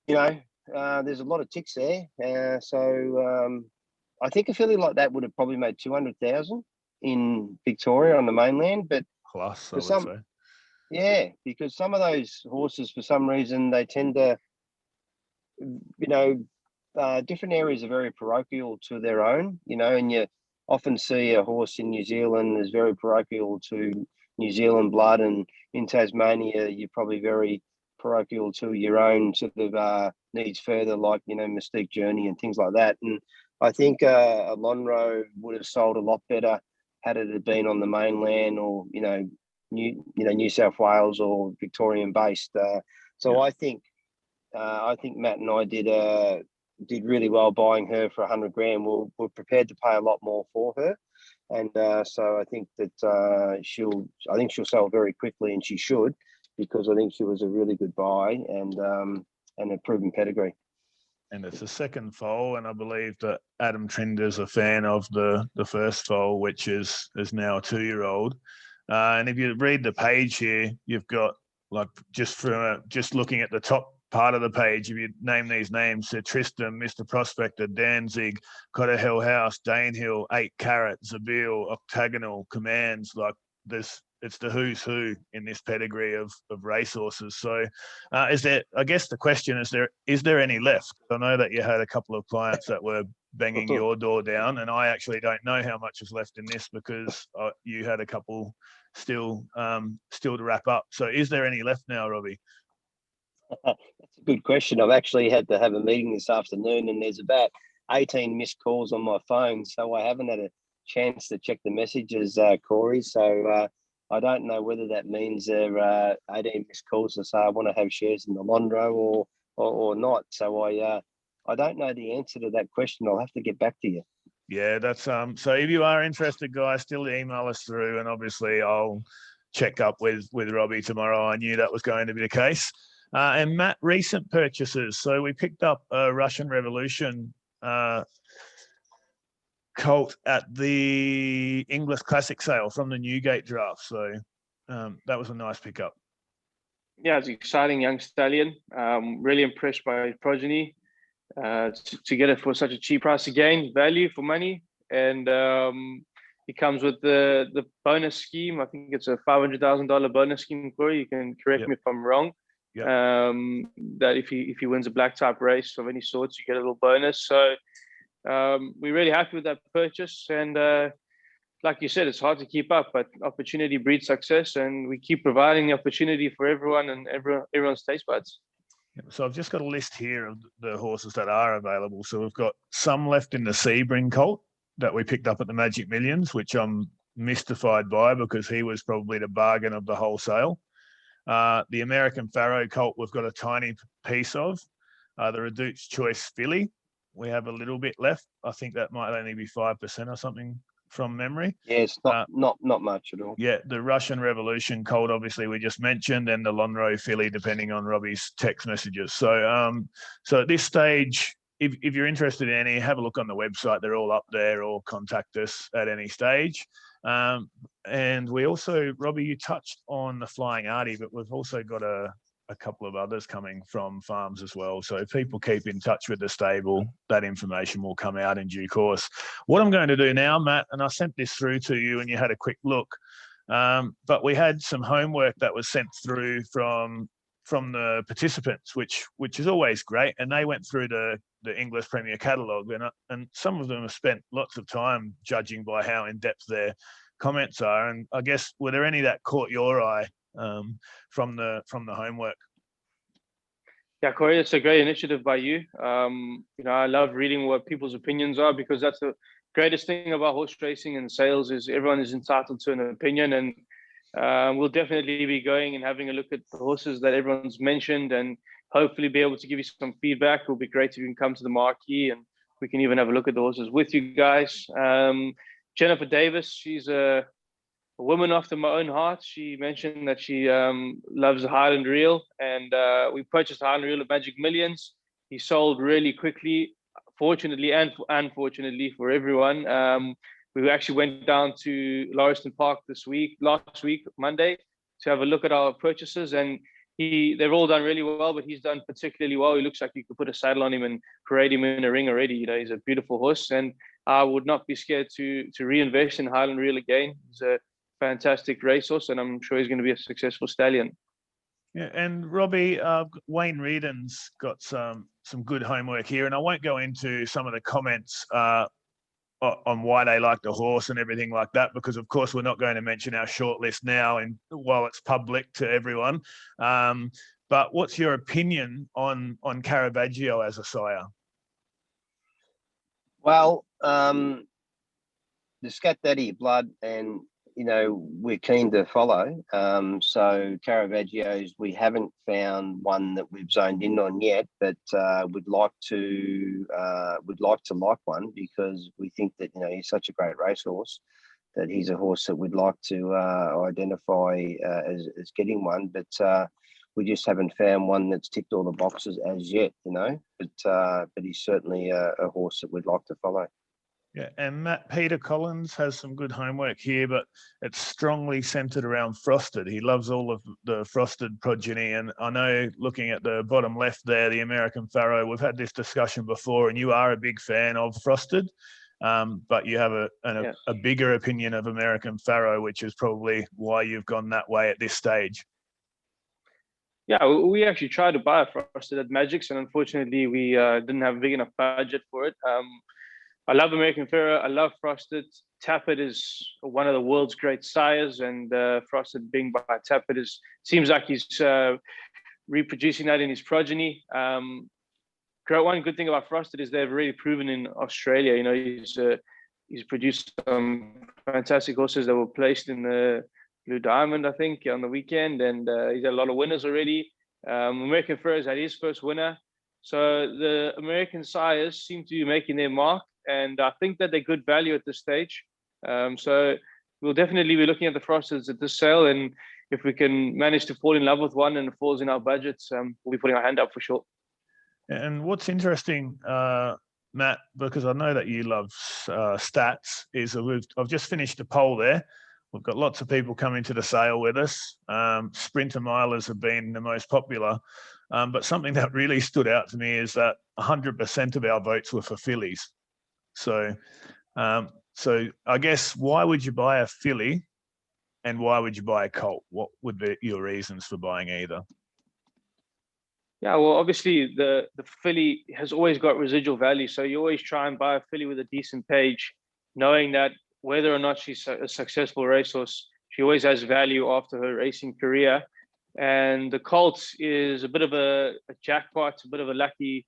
there's a lot of ticks there. I think a filly like that would have probably made 200,000 in Victoria on the mainland, but plus, I would say. Yeah, because some of those horses, for some reason, they tend to, different areas are very parochial to their own, and you often see a horse in New Zealand is very parochial to New Zealand blood, and in Tasmania, you're probably very parochial to your own sort of needs further, like, Mystique Journey and things like that. And I think a Lonhro would have sold a lot better had it been on the mainland, or, New South Wales or Victorian based. I think Matt and I did really well buying her for 100 grand. We're prepared to pay a lot more for her, and so I think that she'll sell very quickly, and she should, because I think she was a really good buy and a proven pedigree. and it's a second foal, and I believe that Adam Trinder's a fan of the first foal, which is now a 2-year-old. And if you read the page here, you've got like just looking at the top part of the page, if you name these names, Sir Tristram, Mr. Prospector, Danzig, Cotter Hill House, Danehill, 8 Carat, Zabeel, Octagonal, Commands, like this. It's the who's who in this pedigree of racehorses. So I guess the question is there any left? I know that you had a couple of clients that were banging your door down, and I actually don't know how much is left in this because you had a couple still to wrap up. So is there any left now, Robbie? That's a good question. I've actually had to have a meeting this afternoon, and there's about 18 missed calls on my phone, so I haven't had a chance to check the messages, Corey. So I don't know whether that means there are 18 missed calls to say I want to have shares in the Londro or not. So I don't know the answer to that question. I'll have to get back to you. Yeah, that's so if you are interested, guys, still email us through, and obviously I'll check up with Robbie tomorrow. I knew that was going to be the case. And Matt, recent purchases. So we picked up a Russian Revolution colt at the Inglis Classic sale from the Newgate draft. So that was a nice pickup. Yeah, it's an exciting young stallion. Really impressed by his progeny. To get it for such a cheap price again, value for money. And he comes with the bonus scheme. I think it's a $500,000 bonus scheme, Corey. You can correct me if I'm wrong. Yep. That if he wins a black type race of any sorts, you get a little bonus. So we're really happy with that purchase, and like you said, it's hard to keep up, but opportunity breeds success, and we keep providing the opportunity for everyone and everyone's taste buds. So I've just got a list here of the horses that are available. So we've got some left in the Sebring colt that we picked up at the Magic Millions, which I'm mystified by because he was probably the bargain of the whole sale. The American Pharaoh colt we've got a tiny piece of. The Reduced Choice filly, we have a little bit left. I think that might only be 5% or something from memory. Yeah, it's not much at all. Yeah, the Russian Revolution colt, obviously we just mentioned, and the Lonhro filly, depending on Robbie's text messages. So, so at this stage, if you're interested in any, have a look on the website. They're all up there, or contact us at any stage. And we also, Robbie, you touched on the Flying Artie, but we've also got a couple of others coming from farms as well. So if people keep in touch with the stable, that information will come out in due course. What I'm going to do now, Matt, and I sent this through to you and you had a quick look, but we had some homework that was sent through from the participants, which is always great. And they went through the Inglis Premier Catalogue, and some of them have spent lots of time judging by how in-depth their comments are. And I guess, were there any that caught your eye from the homework? Yeah, Corey, it's a great initiative by you. I love reading what people's opinions are, because that's the greatest thing about horse racing and sales is everyone is entitled to an opinion. And we'll definitely be going and having a look at the horses that everyone's mentioned, and hopefully be able to give you some feedback. It will be great if you can come to the marquee and we can even have a look at the horses with you guys. Jennifer Davis, she's a woman after my own heart. She mentioned that she loves the Highland Reel, and we purchased the Highland Reel at Magic Millions. He sold really quickly, fortunately and unfortunately for everyone. We actually went down to Lauriston Park last week, Monday, to have a look at our purchases, and they've all done really well, but he's done particularly well. He looks like you could put a saddle on him and parade him in a ring already. He's a beautiful horse, and I would not be scared to reinvest in Highland Reel again. He's a fantastic racehorse, and I'm sure he's going to be a successful stallion. Yeah, and Robbie, Wayne Reardon's got some good homework here, and I won't go into some of the comments on why they like the horse and everything like that, because of course we're not going to mention our shortlist now, and while it's public to everyone. But what's your opinion on Caravaggio as a sire? Well, the Scat Daddy blood, and we're keen to follow. So Caravaggios, we haven't found one that we've zoned in on yet, but we'd like to like one, because we think that he's such a great racehorse that he's a horse that we'd like to identify as getting one. But we just haven't found one that's ticked all the boxes as yet, you know. But he's certainly a horse that we'd like to follow. Yeah, and Peter Collins has some good homework here, but it's strongly centered around Frosted. He loves all of the Frosted progeny. And I know, looking at the bottom left there, the American Pharoah, we've had this discussion before, and you are a big fan of Frosted, but you have a bigger opinion of American Pharoah, which is probably why you've gone that way at this stage. Yeah, we actually tried to buy a Frosted at Magic's, and unfortunately we didn't have a big enough budget for it. I love American Pharoah. I love Frosted. Tappet is one of the world's great sires, and Frosted being by Tappet seems like he's reproducing that in his progeny. One good thing about Frosted is they've already proven in Australia. You know, he's produced some fantastic horses that were placed in the Blue Diamond, I think, on the weekend, and he's had a lot of winners already. American Pharoah's had his first winner. So the American sires seem to be making their mark, and I think that they're good value at this stage. So we'll definitely be looking at the Frosteds at this sale, and if we can manage to fall in love with one and it falls in our budgets, we'll be putting our hand up for sure. And what's interesting, Matt, because I know that you love stats, is I've just finished a poll there. We've got lots of people coming to the sale with us. Sprinter milers have been the most popular. But something that really stood out to me is that 100% of our votes were for fillies. So I guess, why would you buy a filly and why would you buy a colt? What would be your reasons for buying either? Yeah, well, obviously the filly has always got residual value. So you always try and buy a filly with a decent page, knowing that whether or not she's a successful racehorse, she always has value after her racing career. And the colt is a bit of a jackpot, a bit of a lucky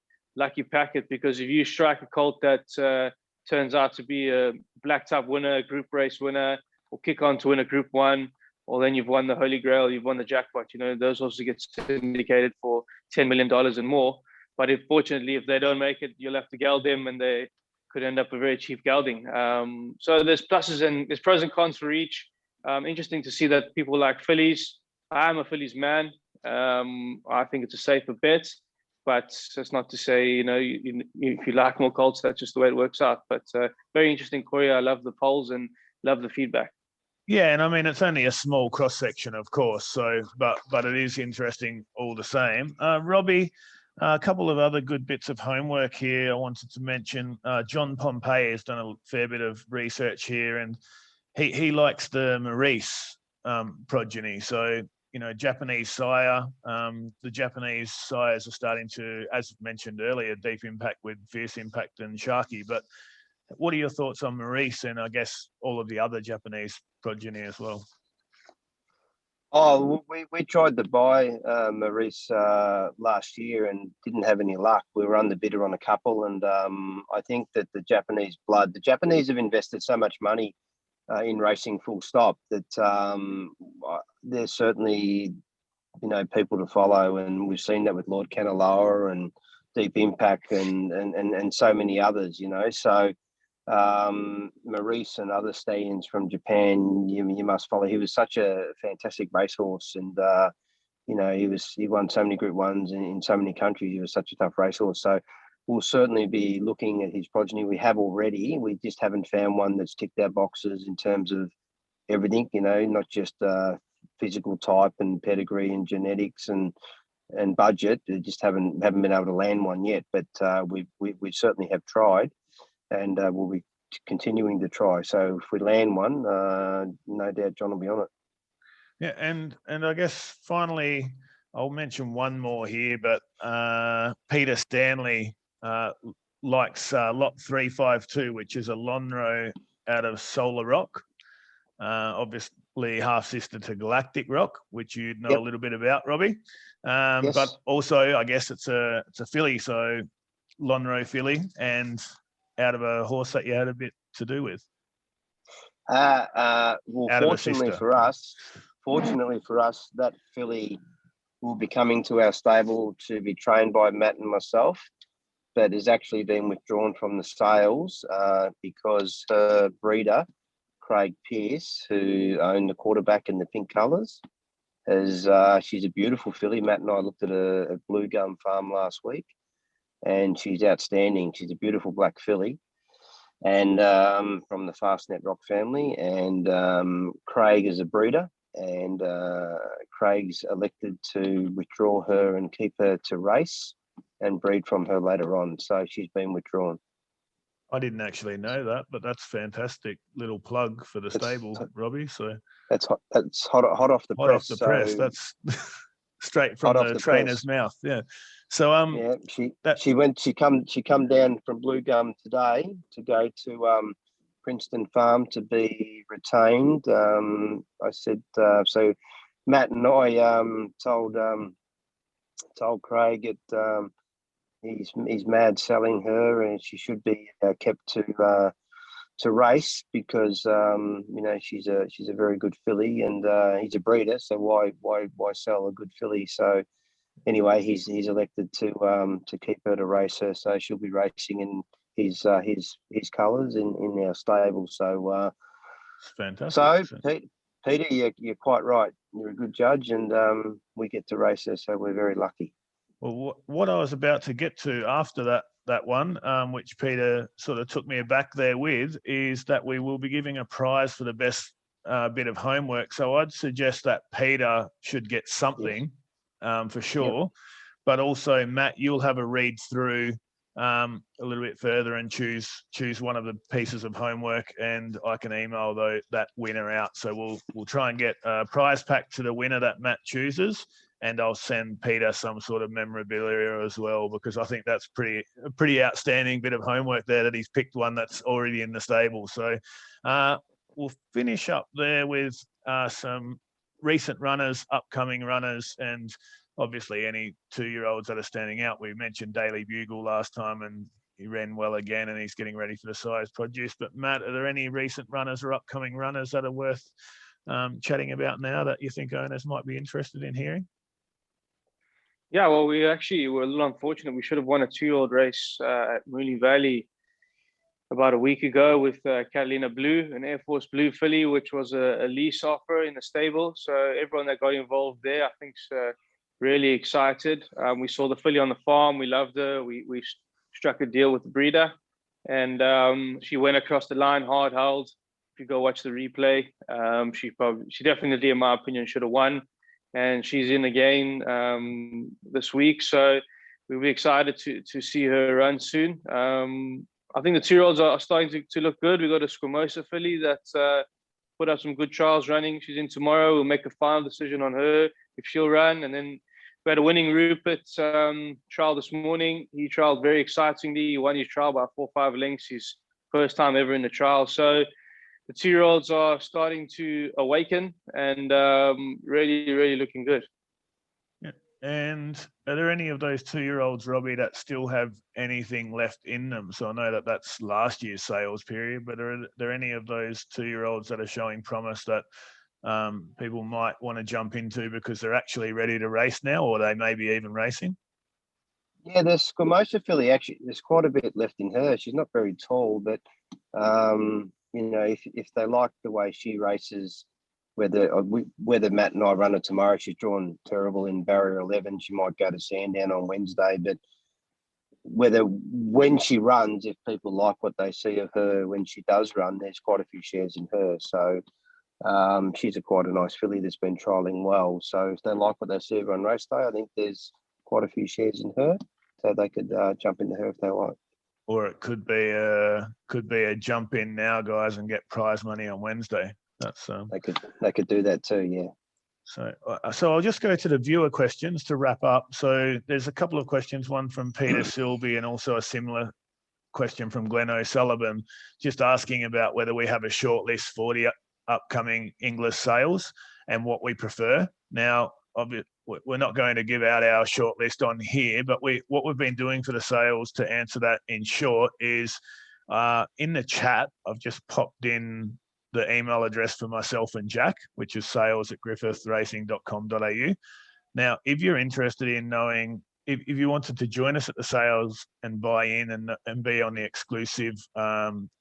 packet, because if you strike a colt that turns out to be a black type winner, a group race winner, or kick on to win a Group 1, or then you've won the Holy Grail, you've won the jackpot. You know, those horses get syndicated for $10 million and more. But if they don't make it, you'll have to geld them, and they could end up a very cheap gelding. So there's pluses and there's pros and cons for each. Interesting to see that people like fillies. I'm a fillies man. I think it's a safer bet, but that's not to say, you know, if you like more colts, that's just the way it works out. But very interesting, Corey. I love the polls and love the feedback. Yeah, and I mean, it's only a small cross section, of course. So, but it is interesting all the same. Robbie, a couple of other good bits of homework here I wanted to mention. John Pompey has done a fair bit of research here, and he likes the Maurice progeny. So, you know, Japanese sire. The Japanese sires are starting to, as mentioned earlier, Deep Impact with Fierce Impact and Sharkie. But what are your thoughts on Maurice and I guess all of the other Japanese progeny as well? Oh, we tried to buy Maurice last year and didn't have any luck. We were underbidder on a couple, and I think that the Japanese have invested so much money in racing full stop that there's certainly, you know, people to follow, and we've seen that with Lord Kanaloa and Deep Impact and so many others, you know. So Maurice and other stallions from Japan, you must follow. He was such a fantastic racehorse, and you know, he won so many Group 1s in so many countries. He was such a tough racehorse. So we'll certainly be looking at his progeny. We have already. We just haven't found one that's ticked our boxes in terms of everything, you know, not just physical type and pedigree and genetics and budget. We just haven't been able to land one yet. But we certainly have tried, and we'll be continuing to try. So if we land one, no doubt John will be on it. Yeah, and I guess finally I'll mention one more here, but Peter Stanley likes lot 352, which is a Lonhro out of Solar Rock, obviously half sister to Galactic Rock, which you know a little bit about, Robbie. Yes. But also I guess it's a filly, so Lonhro filly, and out of a horse that you had a bit to do with. Well, fortunately for us, that filly will be coming to our stable to be trained by Matt and myself, but has actually been withdrawn from the sales because her breeder, Craig Pearce, who owned the quarterback in the pink colours, she's a beautiful filly. Matt and I looked at a Blue Gum Farm last week, and she's outstanding. She's a beautiful black filly, and from the Fastnet Rock family. And Craig is a breeder, and Craig's elected to withdraw her and keep her to race and breed from her later on. So she's been withdrawn. I didn't actually know that, but that's fantastic little plug for the stable, Robbie. So that's hot. That's hot off the hot press. off the press. That's straight from the trainer's mouth. Yeah. So yeah, she come down from Blue Gum today to go to Princeton Farm to be retained. I said so. Matt and I told Craig he's mad selling her, and she should be kept to race because she's a very good filly, and he's a breeder. So why sell a good filly? So anyway, he's elected to keep her to race her. So she'll be racing in his colours in our stable. So fantastic. So Peter, you're quite right. You're a good judge, and we get to race her. So we're very lucky. Well, what I was about to get to after that one, which Peter sort of took me aback there with, is that we will be giving a prize for the best bit of homework. So I'd suggest that Peter should get something for sure. Yep. But also, Matt, you'll have a read through a little bit further and choose one of the pieces of homework, and I can email that winner out. So we'll try and get a prize pack to the winner that Matt chooses. And I'll send Peter some sort of memorabilia as well, because I think that's a pretty outstanding bit of homework there that he's picked one that's already in the stable. So we'll finish up there with some recent runners, upcoming runners, and obviously any 2-year-olds that are standing out. We mentioned Daily Bugle last time, and he ran well again, and he's getting ready for the size produce. But Matt, are there any recent runners or upcoming runners that are worth chatting about now that you think owners might be interested in hearing? Yeah, well, we actually were a little unfortunate. We should have won a 2-year-old race at Mooney Valley about a week ago with Catalina Blue, an Air Force Blue filly, which was a lease offer in the stable. So everyone that got involved there, I think, is really excited. We saw the filly on the farm. We loved her. We struck a deal with the breeder, and she went across the line, hard held. If you go watch the replay, she definitely, in my opinion, should have won. And she's in again this week, so we'll be excited to see her run soon. I think the 2-year-olds are starting to look good. We've got a Squamosa filly that put up some good trials running. She's in tomorrow. We'll make a final decision on her if she'll run. And then we had a winning Rupert trial this morning. He trialed very excitingly. He won his trial by 4 or 5 lengths. His first time ever in the trial. So the 2-year-olds are starting to awaken and really, really looking good. Yeah. And are there any of those 2-year-olds, Robbie, that still have anything left in them? So I know that that's last year's sales period, but are there any of those 2-year-olds that are showing promise that people might want to jump into because they're actually ready to race now, or they may be even racing? Yeah, the Squamosa filly, actually, there's quite a bit left in her. She's not very tall, but if they like the way she races, whether Matt and I run her tomorrow, she's drawn terrible in barrier 11. She might go to Sandown on Wednesday, but when she runs, if people like what they see of her when she does run, there's quite a few shares in her. So she's quite a nice filly that's been trialling well. So if they like what they see of her on race day, I think there's quite a few shares in her, so they could jump into her if they like. Or it could be a jump in now, guys, and get prize money on Wednesday. That's they could do that too, yeah. So I'll just go to the viewer questions to wrap up. So there's a couple of questions, one from Peter Silby and also a similar question from Glenn O'Sullivan, just asking about whether we have a short list for the upcoming Inglis sales and what we prefer. Now, obviously, we're not going to give out our short list on here, but what we've been doing for the sales to answer that in short is in the chat, I've just popped in the email address for myself and Jack, which is sales@griffithsracing.com.au. Now, if you're interested in knowing, if you wanted to join us at the sales and buy in and be on the exclusive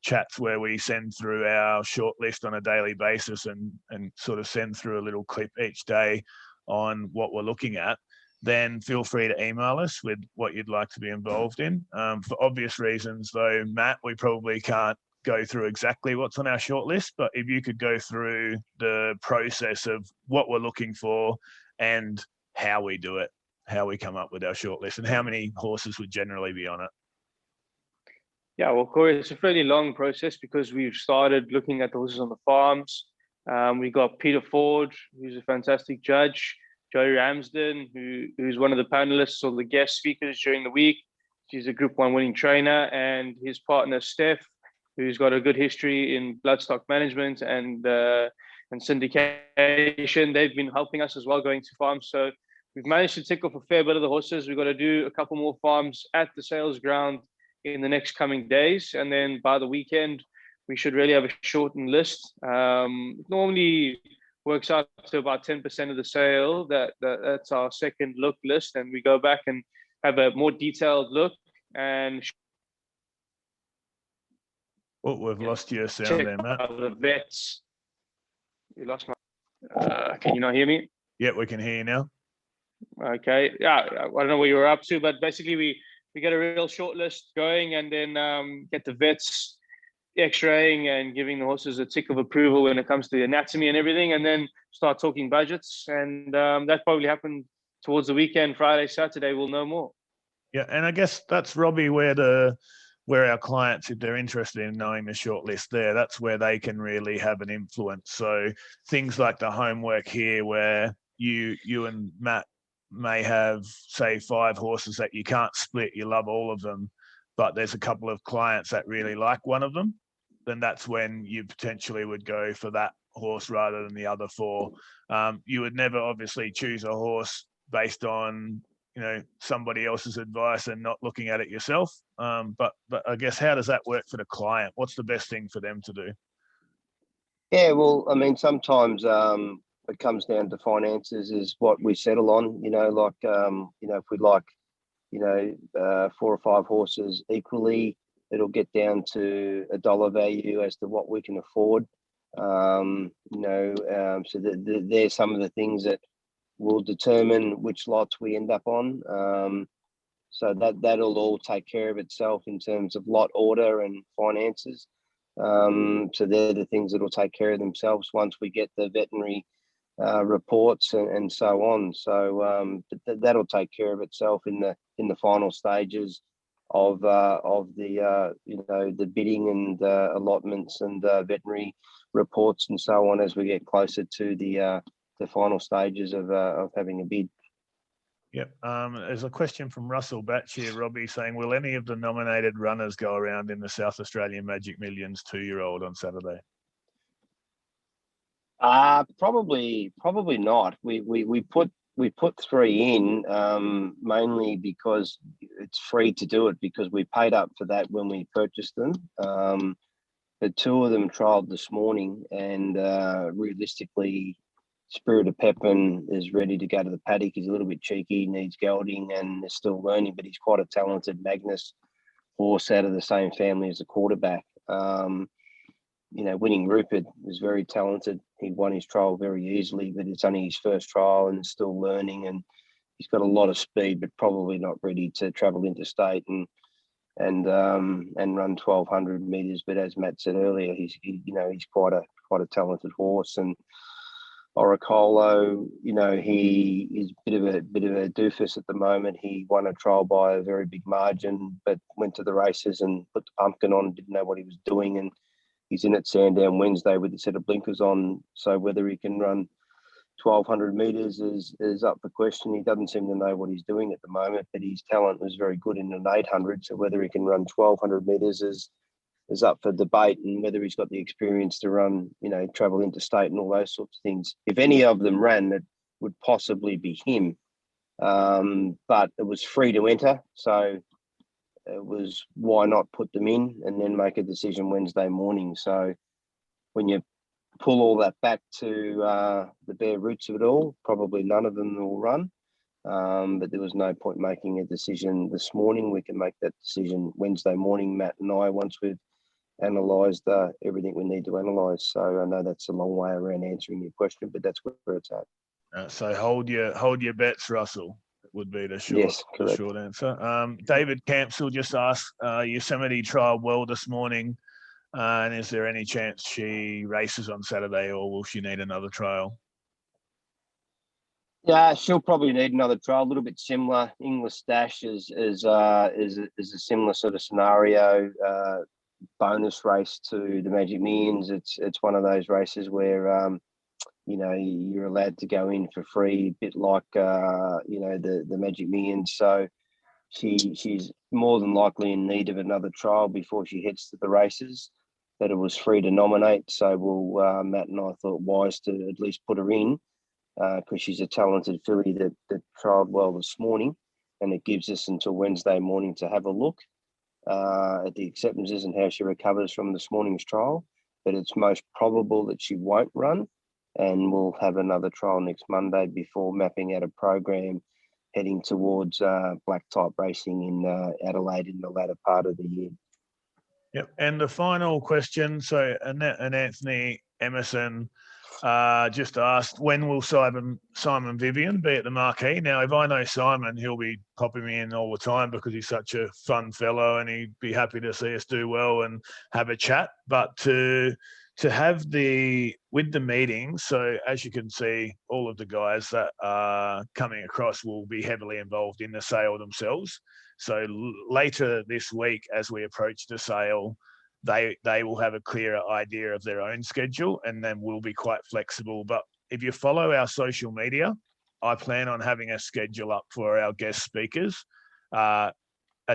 chats where we send through our short list on a daily basis and sort of send through a little clip each day on what we're looking at, then feel free to email us with what you'd like to be involved in. For obvious reasons, though, Matt, we probably can't go through exactly what's on our shortlist, but if you could go through the process of what we're looking for and how we do it, how we come up with our shortlist, and how many horses would generally be on it. Yeah, well, Corey, it's a fairly long process because we've started looking at the horses on the farms. We got Peter Ford, who's a fantastic judge, Joey Ramsden, who's one of the panelists or the guest speakers during the week. She's a Group 1 winning trainer, and his partner, Steph, who's got a good history in bloodstock management and syndication. They've been helping us as well going to farms. So we've managed to tick off a fair bit of the horses. We've got to do a couple more farms at the sales ground in the next coming days. And then by the weekend, we should really have a shortened list. It normally works out to about 10% of the sale. That's our second look list. And we go back and have a more detailed look and we've lost your sound there, Matt. The vets. You lost my. Can you not hear me? Yeah, we can hear you now. Okay. Yeah, I don't know where you were up to, but basically we get a real short list going, and then get the vets x-raying and giving the horses a tick of approval when it comes to the anatomy and everything, and then start talking budgets. And that probably happened towards the weekend, Friday, Saturday. We'll know more. Yeah, and I guess that's, Robbie, where our clients, if they're interested in knowing the shortlist there, that's where they can really have an influence. So things like the homework here, where you and Matt may have, say, 5 horses that you can't split, you love all of them, but there's a couple of clients that really like one of them, then that's when you potentially would go for that horse rather than the other 4. You would never obviously choose a horse based on somebody else's advice and not looking at it yourself. But I guess, how does that work for the client? What's the best thing for them to do? Yeah, well, I mean, sometimes it comes down to finances is what we settle on, if we like, 4 or 5 horses equally, it'll get down to a dollar value as to what we can afford. So there's some of the things that will determine which lots we end up on. So that'll all take care of itself in terms of lot order and finances. So they're the things that will take care of themselves once we get the veterinary reports and so on. So that'll take care of itself in the final stages of the bidding and allotments and veterinary reports and so on as we get closer to the final stages of having a bid. Yep. There's a question from Russell Batch here, Robbie, saying, will any of the nominated runners go around in the South Australian Magic Millions 2-year-old on Saturday? Probably not. We put 3 in mainly because it's free to do it, because we paid up for that when we purchased them. But 2 of them trialled this morning, and realistically, Spirit of Pepin is ready to go to the paddock. He's a little bit cheeky, needs gelding, and is still learning, but he's quite a talented Magnus horse out of the same family as the quarterback. Winning Rupert is very talented. He won his trial very easily, but it's only his first trial and still learning, and he's got a lot of speed, but probably not ready to travel interstate and run 1,200 meters. But as Matt said earlier, he's quite a talented horse. And Oricolo, he is a bit of a doofus at the moment. He won a trial by a very big margin, but went to the races and put the pumpkin on, didn't know what he was doing, and he's in at Sandown Wednesday with a set of blinkers on. So whether he can run 1,200 meters is up for question. He doesn't seem to know what he's doing at the moment, but his talent was very good in an 800. So whether he can run 1,200 meters is up for debate, and whether he's got the experience to run, travel interstate and all those sorts of things. If any of them ran, it would possibly be him. But it was free to enter, so it was, why not put them in and then make a decision Wednesday morning. So when you pull all that back to the bare roots of it all, probably none of them will run. But there was no point making a decision this morning. We can make that decision Wednesday morning, Matt and I, once we've analysed everything we need to analyse. So I know that's a long way around answering your question, but that's where it's at. So hold your bets, Russell. Would be the short, Yes, correct. short answer. David Campsell just asked, Yosemite trialled well this morning, and is there any chance she races on Saturday, or will she need another trial? Yeah, she'll probably need another trial. A little bit similar. Inglis Dash is a similar sort of scenario. Bonus race to the Magic Millions. It's one of those races where you're allowed to go in for free, a bit like the Magic Millions. So she's more than likely in need of another trial before she heads to the races. That it was free to nominate. So Matt and I thought wise to at least put her in. Because she's a talented filly that trialled well this morning, and it gives us until Wednesday morning to have a look at the acceptances and how she recovers from this morning's trial. But it's most probable that she won't run, and we'll have another trial next Monday before mapping out a program heading towards black type racing in Adelaide in the latter part of the year. Yep. And the final question. So Annette and Anthony Emerson just asked, when will Simon Vivian be at the marquee? Now, if I know Simon, he'll be popping me in all the time because he's such a fun fellow and he'd be happy to see us do well and have a chat. But to have with the meetings, so as you can see, all of the guys that are coming across will be heavily involved in the sale themselves. So later this week, as we approach the sale, they will have a clearer idea of their own schedule, and then we'll be quite flexible. But if you follow our social media, I plan on having a schedule up for our guest speakers a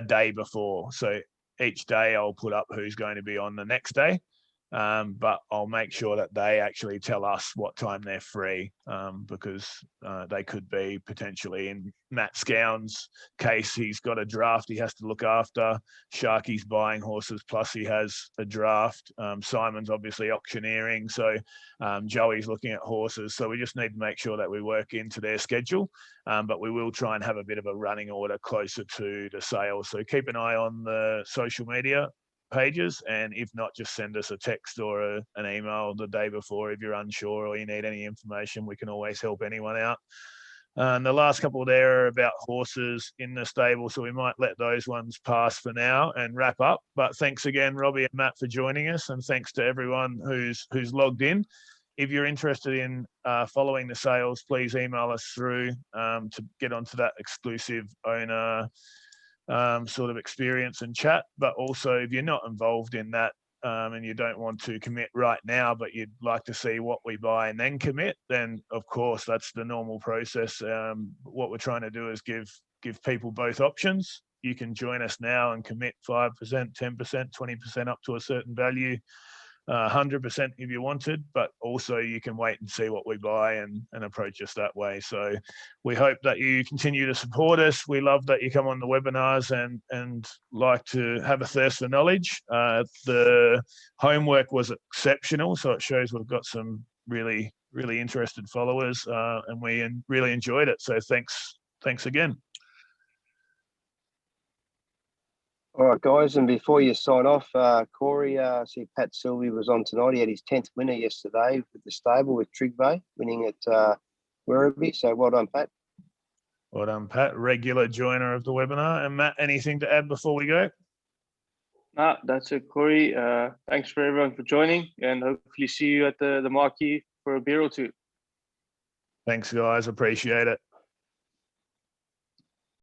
day before. So each day I'll put up who's going to be on the next day. But I'll make sure that they actually tell us what time they're free, because they could be potentially, in Matt Scown's case, he's got a draft he has to look after. Sharkie's buying horses, plus he has a draft. Simon's obviously auctioneering, so Joey's looking at horses. So we just need to make sure that we work into their schedule, but we will try and have a bit of a running order closer to the sale. So keep an eye on the social media pages, and if not, just send us a text or an email the day before if you're unsure or you need any information. We can always help anyone out. And the last couple there are about horses in the stable, so we might let those ones pass for now and wrap up. But thanks again, Robbie and Matt, for joining us, and thanks to everyone who's logged in. If you're interested in following the sales, please email us through to get onto that exclusive owner sort of experience and chat. But also, if you're not involved in that and you don't want to commit right now, but you'd like to see what we buy and then commit, then of course that's the normal process. What we're trying to do is give people both options. You can join us now and commit 5%, 10%, 20% up to a certain value, 100% if you wanted, but also you can wait and see what we buy and approach us that way. So we hope that you continue to support us. We love that you come on the webinars and like to have a thirst for knowledge. The homework was exceptional, so it shows we've got some really, really interested followers, and we really enjoyed it. So thanks again. All right, guys, and before you sign off, Corey, I see Pat Sylvie was on tonight. He had his 10th winner yesterday with the stable with Trigve, winning at Werribee. So well done, Pat. Well done, Pat, regular joiner of the webinar. And Matt, anything to add before we go? No, that's it, Corey. Thanks for everyone for joining, and hopefully see you at the marquee for a beer or two. Thanks, guys. Appreciate it.